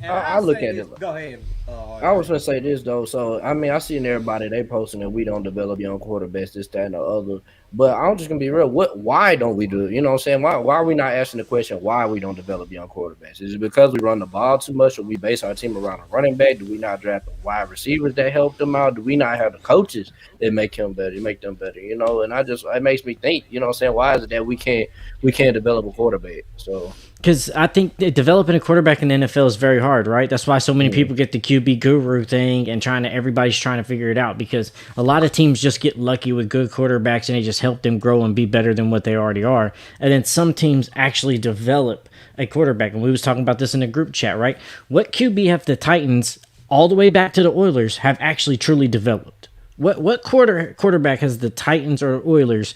I look at it. Go ahead. I was going to say this, though. So, I mean, I seen everybody, they posting that we don't develop young quarterbacks, this, that, and the other. But I'm just going to be real. Why don't we do it? You know what I'm saying? Why are we not asking the question why we don't develop young quarterbacks? Is it because we run the ball too much, or we base our team around a running back? Do we not draft the wide receivers that help them out? Do we not have the coaches that make them better? You know? And it makes me think, you know what I'm saying? Why is it that we can't develop a quarterback? So Because I think developing a quarterback in the NFL is very hard, right? That's why so many people get the QB guru thing and everybody's trying to figure it out, because a lot of teams just get lucky with good quarterbacks and they just help them grow and be better than what they already are. And then some teams actually develop a quarterback. And we was talking about this in the group chat, right? What QB have the Titans all the way back to the Oilers have actually truly developed? What quarterback has the Titans or Oilers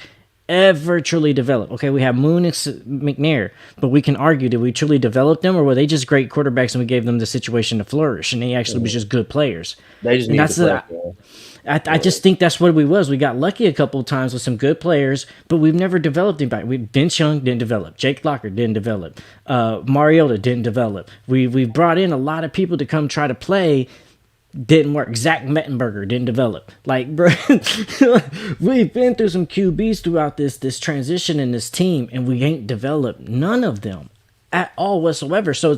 ever truly developed? Okay, we have Moon and McNair, but we can argue, did we truly develop them, or were they just great quarterbacks and we gave them the situation to flourish and they actually was just good players? They just need to play. I just think that's what we was. We got lucky a couple of times with some good players, but we've never developed anybody. Vince Young didn't develop. Jake Locker didn't develop. Mariota didn't develop. We've brought in a lot of people to come try to play. Didn't work. Zach Mettenberger didn't develop. Like, bro, we've been through some QBs throughout this transition in this team, and we ain't developed none of them at all whatsoever. So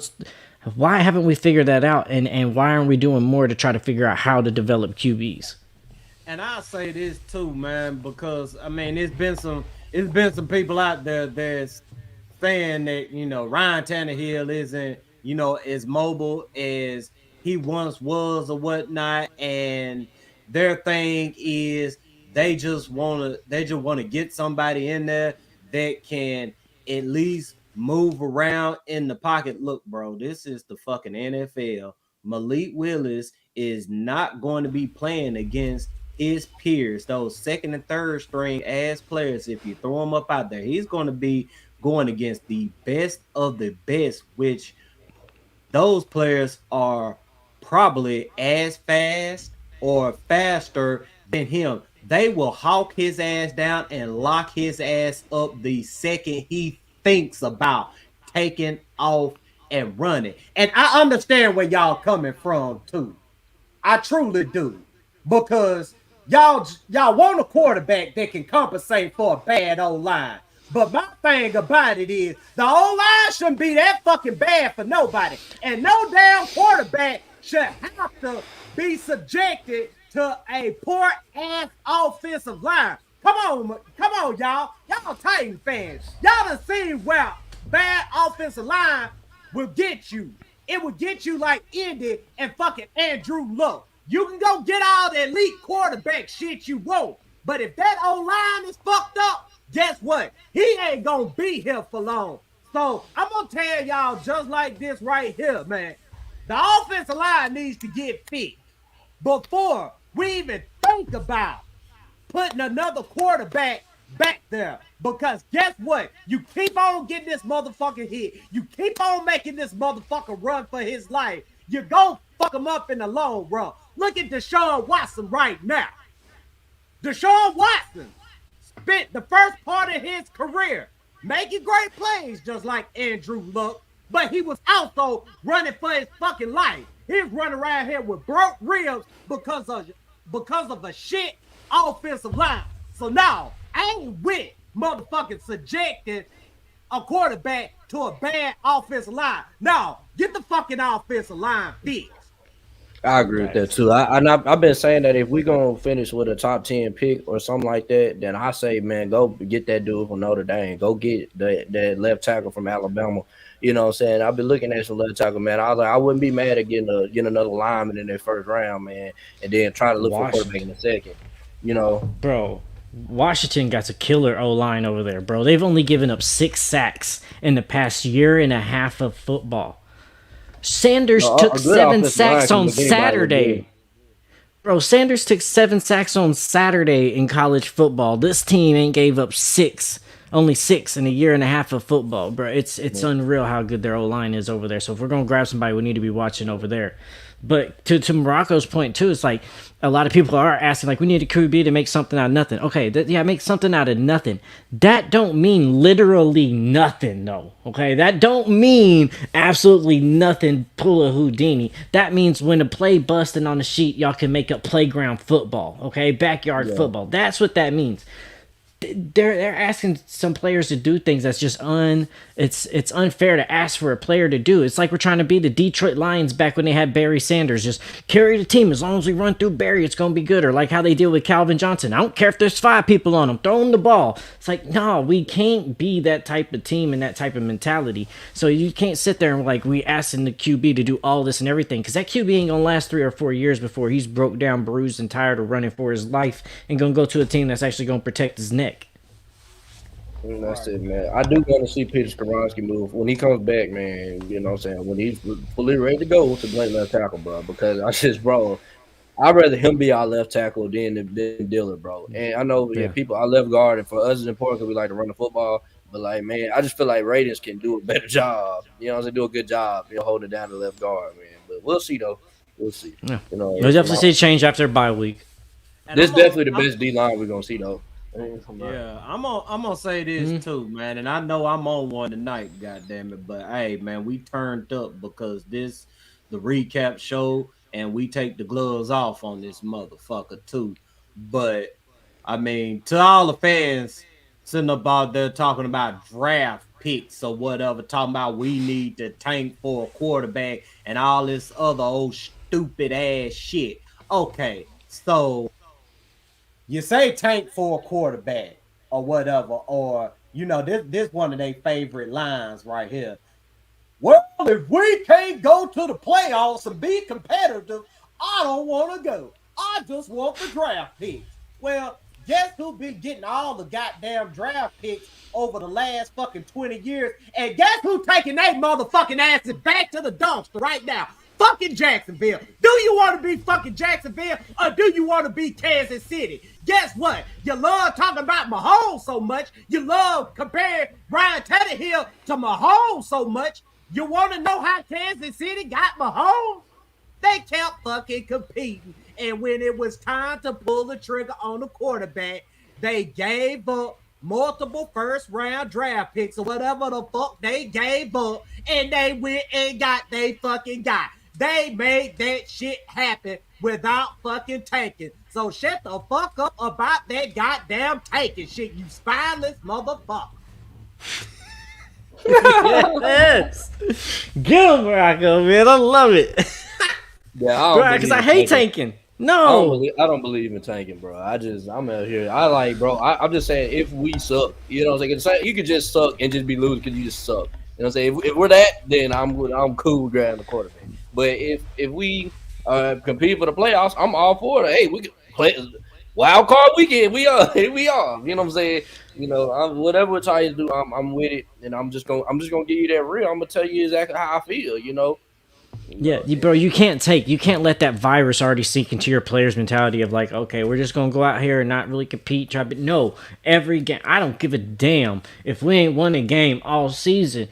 why haven't we figured that out, and why aren't we doing more to try to figure out how to develop QBs? And I'll say this too, man, because I mean it's been some people out there that's saying that, you know, Ryan Tannehill isn't, you know, as mobile as he once was or whatnot, and their thing is they just want to get somebody in there that can at least move around in the pocket. Look, bro, this is the fucking NFL. Malik Willis is not going to be playing against his peers, those second and third string ass players. If you throw them up out there, he's going to be going against the best of the best, which those players are probably as fast or faster than him. They will hawk his ass down and lock his ass up the second he thinks about taking off and running. And I understand where y'all coming from too. I truly do. Because y'all want a quarterback that can compensate for a bad O-line. But my thing about it is the O-line shouldn't be that fucking bad for nobody. And no damn quarterback should have to be subjected to a poor ass offensive line. Come on, y'all. Y'all Titan fans. Y'all done seen where bad offensive line will get you. It will get you like Indy and fucking Andrew Luck. You can go get all the elite quarterback shit you want, but if that O-line is fucked up, guess what? He ain't gonna be here for long. So I'm gonna tell y'all just like this right here, man. The offensive line needs to get fixed before we even think about putting another quarterback back there. Because guess what? You keep on getting this motherfucker hit. You keep on making this motherfucker run for his life. You're gonna fuck him up in the long run. Look at Deshaun Watson right now. Deshaun Watson spent the first part of his career making great plays just like Andrew Luck, but he was also running for his fucking life. He was running around here with broke ribs because of a shit offensive line. So now, I ain't with motherfucking subjecting a quarterback to a bad offensive line. Now, get the fucking offensive line fixed. I agree with that too. I've been saying that if we're going to finish with a top 10 pick or something like that, then I say, man, go get that dude from Notre Dame. Go get that left tackle from Alabama. You know what I'm saying? I've been looking at some left tackle, man. I was like, I wouldn't be mad at getting another lineman in that first round, man, and then try to look for a quarterback in the second. You know? Bro, Washington got a killer O-line over there, bro. They've only given up 6 sacks in the past year and a half of football. Sanders took 7 sacks on Saturday. Bro, Sanders took 7 sacks on Saturday in college football. This team ain't gave up 6. Only 6 in a year and a half of football, bro. It's unreal how good their O-line is over there. So if we're going to grab somebody, we need to be watching over there. But to Morocco's point, too, it's like a lot of people are asking, like, we need a QB to make something out of nothing. Okay, make something out of nothing. That don't mean literally nothing, though. Okay, that don't mean absolutely nothing, pull a Houdini. That means when a play busting on the sheet, y'all can make up playground football, okay, backyard football. That's what that means. they're asking some players to do things that's just it's unfair to ask for a player to do. It's like we're trying to be the Detroit Lions back when they had Barry Sanders. Just carry the team. As long as we run through Barry, it's gonna be good. Or like how they deal with Calvin Johnson. I don't care if there's 5 people on him. Throw him the ball. It's like, no, we can't be that type of team and that type of mentality. So you can't sit there and like we asking the QB to do all this and everything, because that QB ain't gonna last 3 or 4 years before he's broke down, bruised, and tired of running for his life and gonna go to a team that's actually gonna protect his neck. That's it, man. I do want to see Peter Skoronski move when he comes back, man. You know what I'm saying? When he's fully ready to go to play left tackle, bro. Because I'd rather him be our left tackle than Dillard, bro. And I know, people, our left guard, and for us, it's important because we like to run the football. But, like, man, I just feel like Ravens can do a better job. You know what I'm saying? Do a good job, holding down the left guard, man. But we'll see, though. We'll see. Yeah. We'll definitely see a change after bye week. This is definitely the best D-line we're going to see, though. Yeah, I'm gonna say this too, man, and I know I'm on one tonight, goddamn it. But hey, man, we turned up because the recap show, and we take the gloves off on this motherfucker too. But I mean, to all the fans sitting up out there talking about draft picks or whatever, talking about we need to tank for a quarterback and all this other old stupid ass shit. Okay, so you say tank for a quarterback or whatever, or this one of their favorite lines right here. Well, if we can't go to the playoffs and be competitive, I don't want to go. I just want the draft picks. Well, guess who been getting all the goddamn draft picks over the last fucking 20 years? And guess who taking their motherfucking asses back to the dumpster right now? Fucking Jacksonville. Do you want to be fucking Jacksonville, or do you want to be Kansas City? Guess what? You love talking about Mahomes so much. You love comparing Brian Tannehill to Mahomes so much. You want to know how Kansas City got Mahomes? They kept fucking competing. And when it was time to pull the trigger on the quarterback, they gave up multiple first-round draft picks or whatever the fuck they gave up, and they went and got they fucking guy. They made that shit happen without fucking tanking. So shut the fuck up about that goddamn tanking shit, you spineless motherfucker. Yes. Get him, Rocco, man. I love it. Yeah, because I hate tanking. No, I don't believe in tanking, bro. I'm out here. I'm just saying, if we suck, you know what I'm saying? You could just suck and just be losing because you just suck. You know what I'm saying? If we're that, then I'm cool with grabbing the quarterback. But if we compete for the playoffs, I'm all for it. Hey, we can play wild card weekend. We are. You know what I'm saying? Whatever we're trying to do, I'm with it, and I'm just gonna give you that real. I'm gonna tell you exactly how I feel. Bro, you can't let that virus already sink into your players' mentality of like, okay, we're just gonna go out here and not really compete. No, every game, I don't give a damn if we ain't won a game all season.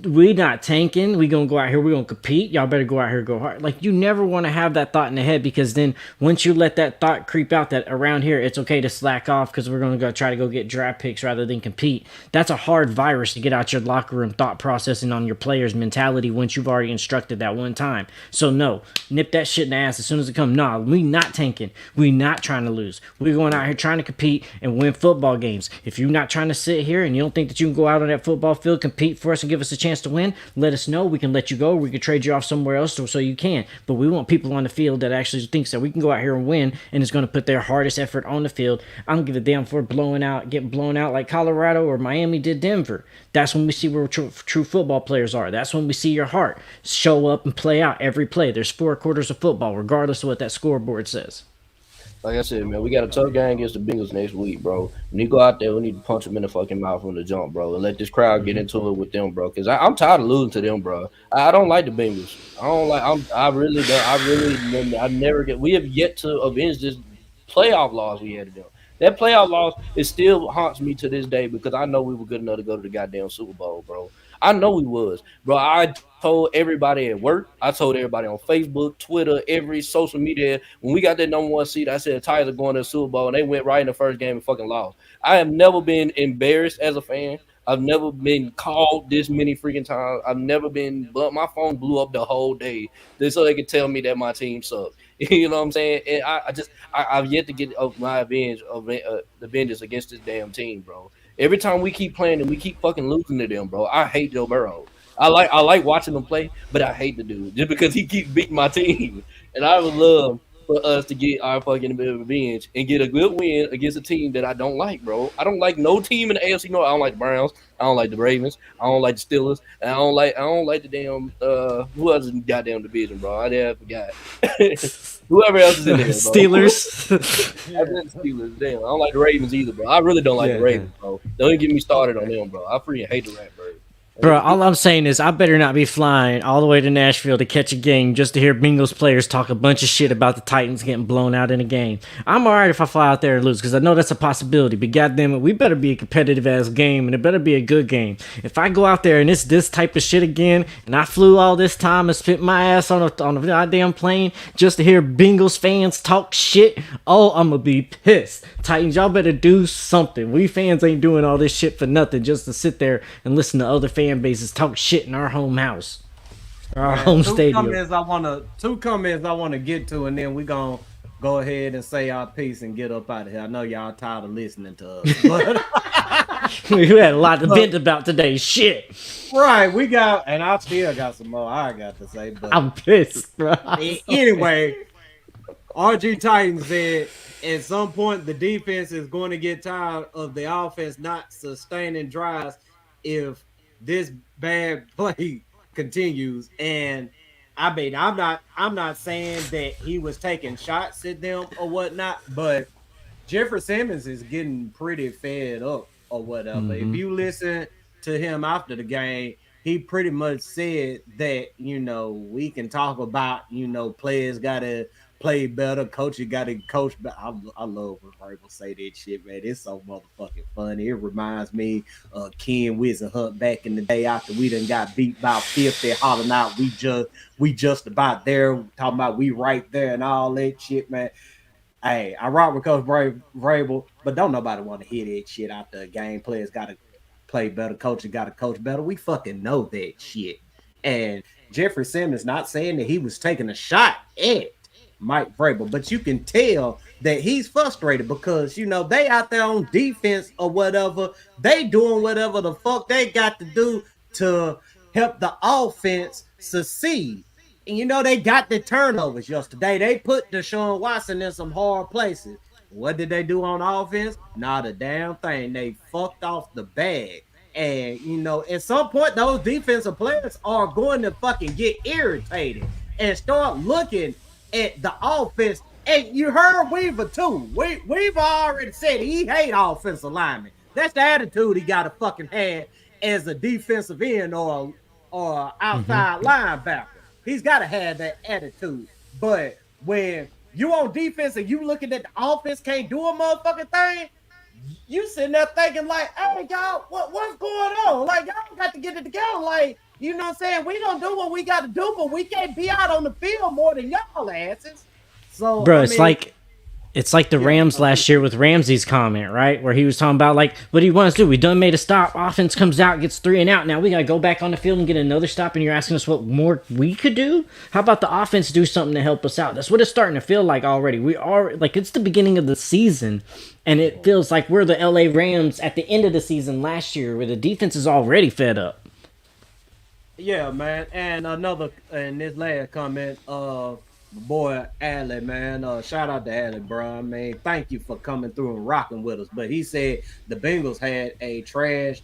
We not tanking. We gonna go out here. We gonna compete. Y'all better go out here and go hard. Like, you never want to have that thought in the head, because then once you let that thought creep out that around here it's okay to slack off because we're gonna go try to go get draft picks rather than compete. That's a hard virus to get out your locker room thought processing on your players' mentality once you've already instructed that one time. So no, nip that shit in the ass as soon as it comes. Nah, we not tanking. We not trying to lose. We're going out here trying to compete and win football games. If you're not trying to sit here and you don't think that you can go out on that football field, compete for us, and give us a chance to win, let us know. We can let you go. We can trade you off somewhere else so you can. But we want people on the field that actually thinks that we can go out here and win and is going to put their hardest effort on the field. I don't give a damn for getting blown out like Colorado or Miami did Denver. That's when we see where true football players are. That's when we see your heart show up and play out every play. There's 4 quarters of football, regardless of what that scoreboard says. Like I said, man, we got a tough game against the Bengals next week, bro. When you go out there, we need to punch them in the fucking mouth from the jump, bro, and let this crowd get into it with them, bro. Because I'm tired of losing to them, bro. I don't like the Bengals. I never get. We have yet to avenge this playoff loss we had to them. That playoff loss, it still haunts me to this day because I know we were good enough to go to the goddamn Super Bowl, bro. I know we was, bro. I told everybody at work. I told everybody on Facebook, Twitter, every social media. When we got that number 1 seed, I said Tigers are going to the Super Bowl, and they went right in the first game and fucking lost. I have never been embarrassed as a fan. I've never been called this many freaking times. I've never been, but my phone blew up the whole day just so they could tell me that my team sucked. You know what I'm saying? And I've yet to get my revenge of the vengeance against this damn team, bro. Every time we keep playing and we keep fucking losing to them, bro. I hate Joe Burrow. I like watching him play, but I hate the dude just because he keeps beating my team. And I would love for us to get our fucking revenge and get a good win against a team that I don't like, bro. I don't like no team in the AFC North. I don't like the Browns. I don't like the Ravens. I don't like the Steelers. And I don't like the damn who else is in the goddamn division, bro? I forgot. Whoever else is in there, bro. Steelers. I didn't Steelers. Damn, I don't like the Ravens either, bro. I really don't like the Ravens, bro. Don't even get me started on them, bro. I freaking hate the Ratbirds. Bro, all I'm saying is I better not be flying all the way to Nashville to catch a game just to hear Bengals players talk a bunch of shit about the Titans getting blown out in a game. I'm alright if I fly out there and lose because I know that's a possibility, but goddamn it, we better be a competitive ass game and it better be a good game. If I go out there and it's this type of shit again and I flew all this time and spent my ass on a goddamn plane just to hear Bengals fans talk shit, oh, I'm gonna be pissed. Titans, y'all better do something. We fans ain't doing all this shit for nothing just to sit there and listen to other fan bases talk shit in our home house, our home stadium. Two comments I want to get to, and then we gonna go ahead and say our piece and get up out of here. I know y'all tired of listening to us, but we had a lot to vent about today. Shit. Right, we got, and I still got some more I got to say, but I'm pissed, bro. Anyway, RG Titan said at some point the defense is going to get tired of the offense not sustaining drives if this bad play continues. And I mean, I'm not saying that he was taking shots at them or whatnot, but Jeffrey Simmons is getting pretty fed up or whatever. Mm-hmm. If you listen to him after the game, he pretty much said that, we can talk about, players got to play better, coaches got to coach better. I love when Vrabel say that shit, man. It's so motherfucking funny. It reminds me of Ken Wizard Hunt back in the day after we done got beat by 50, hollering out, we just about there, talking about we right there and all that shit, man. Hey, I rock with Coach Vrabel, but don't nobody want to hear that shit after a game. Players got to play better, coaches got to coach better. We fucking know that shit. And Jeffrey Simmons not saying that he was taking a shot at Mike Vrabel, but you can tell that he's frustrated because, they out there on defense or whatever. They doing whatever the fuck they got to do to help the offense succeed. And, they got the turnovers yesterday. They put Deshaun Watson in some hard places. What did they do on offense? Not a damn thing. They fucked off the bag. And, at some point, those defensive players are going to fucking get irritated and start looking at the offense. And you heard Weaver, too. Weaver already said he hate offensive linemen. That's the attitude he got to fucking have as a defensive end or outside linebacker. He's got to have that attitude. But when you on defense and you looking at the offense can't do a motherfucking thing, you sitting there thinking like, hey, y'all, what's going on? Like, y'all got to get it together. Like, you know what I'm saying? We gonna do what we got to do, but we can't be out on the field more than y'all asses. So, bro, it's like the Rams last year with Ramsey's comment, right? Where he was talking about, like, what he wants to do. We done made a stop. Offense comes out, gets 3 and out. Now we got to go back on the field and get another stop, and you're asking us what more we could do? How about the offense do something to help us out? That's what it's starting to feel like already. We are, like, it's the beginning of the season, and it feels like we're the LA Rams at the end of the season last year where the defense is already fed up. Yeah, man. And this last comment, boy Allie, man, shout out to Allie, bro. I mean, thank you for coming through and rocking with us. But he said the Bengals had a trash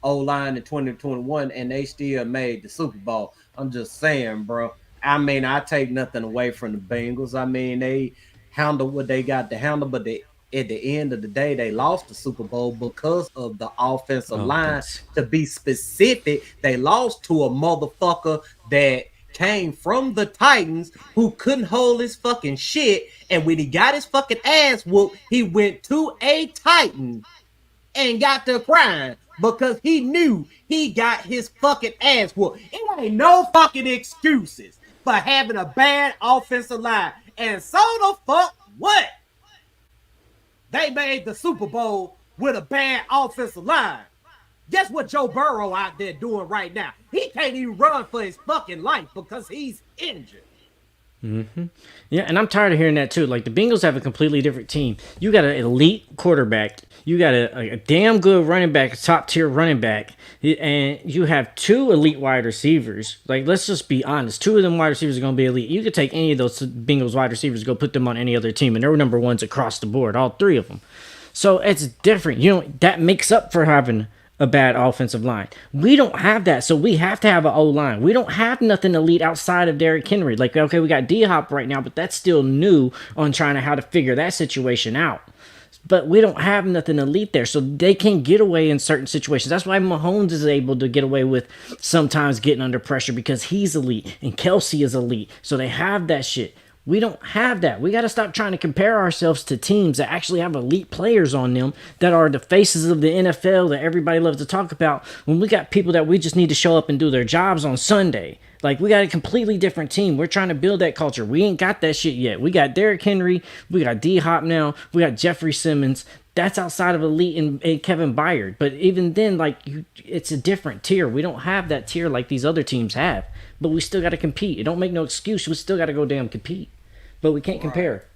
O-line in 2021 and they still made the Super Bowl. I'm just saying, bro. I mean, I take nothing away from the Bengals. I mean, they handled what they got to handle, but at the end of the day, they lost the Super Bowl because of the offensive line. To be specific, they lost to a motherfucker that came from the Titans who couldn't hold his fucking shit. And when he got his fucking ass whooped, he went to a Titan and got to crying because he knew he got his fucking ass whooped. It ain't no fucking excuses for having a bad offensive line. And so the fuck what? They made the Super Bowl with a bad offensive line. Guess what Joe Burrow out there doing right now? He can't even run for his fucking life because he's injured. Mm-hmm. Yeah, and I'm tired of hearing that too. Like the Bengals have a completely different team. You got an elite quarterback. You got a damn good running back, a top tier running back, and you have 2 elite wide receivers. Like let's just be honest, 2 of them wide receivers are going to be elite. You could take any of those Bengals wide receivers, go put them on any other team, and they're number ones across the board, all 3 of them. So it's different. That makes up for having a bad offensive line. We don't have that, so we have to have an O-line. We don't have nothing elite outside of Derrick Henry. Like, okay, we got D-Hop right now, but that's still new on trying to how to figure that situation out. But we don't have nothing elite there, so they can get away in certain situations. That's why Mahomes is able to get away with sometimes getting under pressure because he's elite and Kelsey is elite. So they have that shit. We don't have that. We got to stop trying to compare ourselves to teams that actually have elite players on them that are the faces of the NFL that everybody loves to talk about when we got people that we just need to show up and do their jobs on Sunday. Like, we got a completely different team. We're trying to build that culture. We ain't got that shit yet. We got Derrick Henry. We got D-Hop now. We got Jeffrey Simmons. That's outside of elite and Kevin Byard. But even then, like, it's a different tier. We don't have that tier like these other teams have. But we still got to compete. It don't make no excuse. We still got to go damn compete. But we can't compare.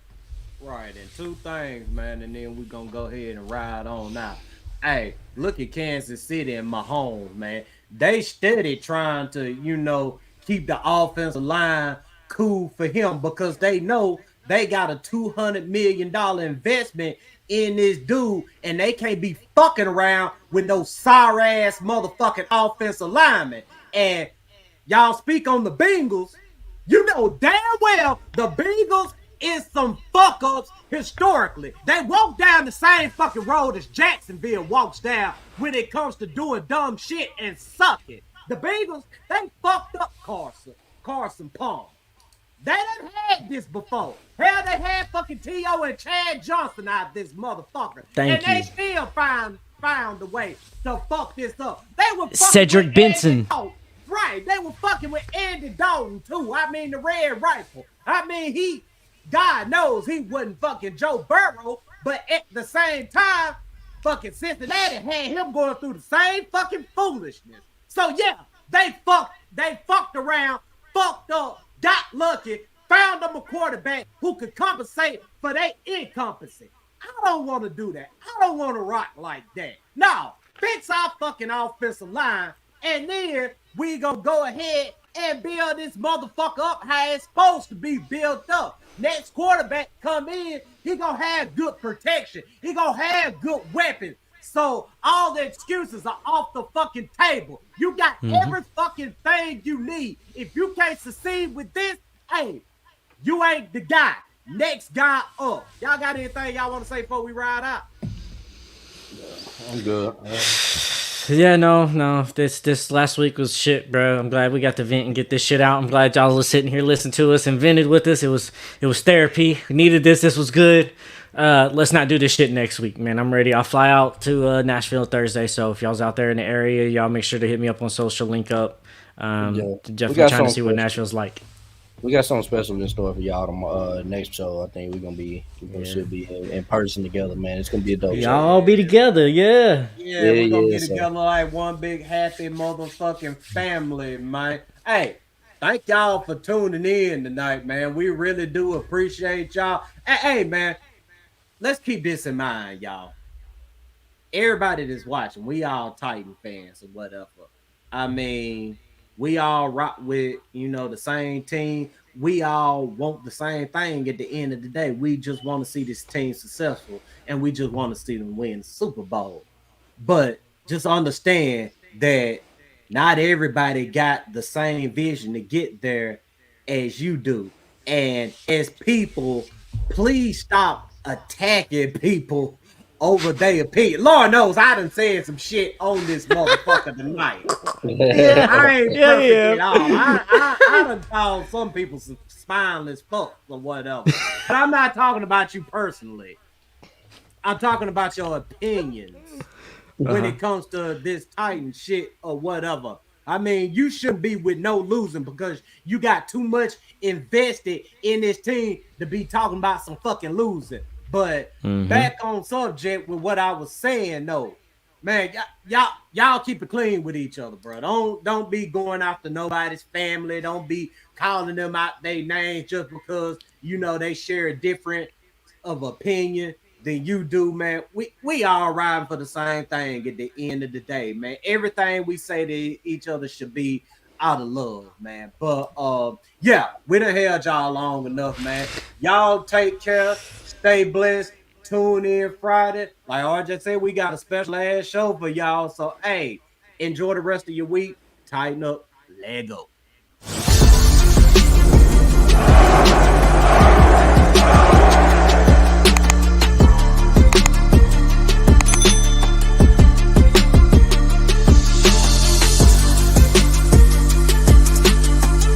Right, and 2 things, man, and then we're going to go ahead and ride on now. Hey, look at Kansas City and Mahomes, man. They steady trying to, keep the offensive line cool for him because they know they got a $200 million investment in this dude, and they can't be fucking around with those sorry-ass motherfucking offensive linemen. And y'all speak on the Bengals. You know damn well the Bengals is some fuck-ups historically. They walk down the same fucking road as Jacksonville walks down when it comes to doing dumb shit and sucking. The Bengals, they fucked up Carson Palmer. They done had this before. Hell, they had fucking T.O. and Chad Johnson out this motherfucker. They still found a way to fuck this up. They were fucking Cedric Benson. Right, they were fucking with Andy Dalton too. I mean, the Red Rifle. I mean, God knows he wasn't fucking Joe Burrow, but at the same time, fucking Cincinnati had him going through the same fucking foolishness. So yeah, they fucked around, fucked up, got lucky, found them a quarterback who could compensate for their incompetency. I don't want to do that. I don't want to rock like that. No, fix our fucking offensive line, and then we gonna go ahead and build this motherfucker up how it's supposed to be built up. Next quarterback come in, he gonna have good protection. He gonna have good weapons. So all the excuses are off the fucking table. You got every fucking thing you need. If you can't succeed with this, hey, you ain't the guy. Next guy up. Y'all got anything y'all want to say before we ride out? I'm good. Yeah, no. This last week was shit, bro. I'm glad we got to vent and get this shit out. I'm glad y'all was sitting here listening to us and vented with us. It was therapy. We needed this. This was good. Let's not do this shit next week, man. I'm ready. I'll fly out to Nashville Thursday. So if y'all's out there in the area, y'all make sure to hit me up on social, link up. Definitely trying to see what Nashville's like. We got something special in store for y'all next show. I think we should be in person together, man. It's gonna be a dope show. Y'all be together, yeah. Yeah, we're gonna get together like one big happy motherfucking family, man. Hey, thank y'all for tuning in tonight, man. We really do appreciate y'all. Hey, man, let's keep this in mind, y'all. Everybody that's watching, we all Titan fans or whatever. I mean, we all rock with, the same team. We all want the same thing at the end of the day. We just want to see this team successful, and we just want to see them win the Super Bowl. But just understand that not everybody got the same vision to get there as you do. And as people, please stop attacking people over their opinion. Lord knows I done said some shit on this motherfucker tonight. I ain't perfect at all. I done called some people some spineless fucks or whatever. But I'm not talking about you personally. I'm talking about your opinions when it comes to this Titan shit or whatever. I mean, you shouldn't be with no losing because you got too much invested in this team to be talking about some fucking losing. But back on subject with what I was saying, though, Man, y'all keep it clean with each other, bro. Don't be going after nobody's family. Don't be calling them out their names just because you know they share a different of opinion than you do, man. We all riding for the same thing at the end of the day, man. Everything we say to each other should be out of love, man. But yeah, we done held y'all long enough, man. Y'all take care, stay blessed. Tune in Friday. Like RJ said, we got a special ass show for y'all. So hey, enjoy the rest of your week. Tighten up, Lego.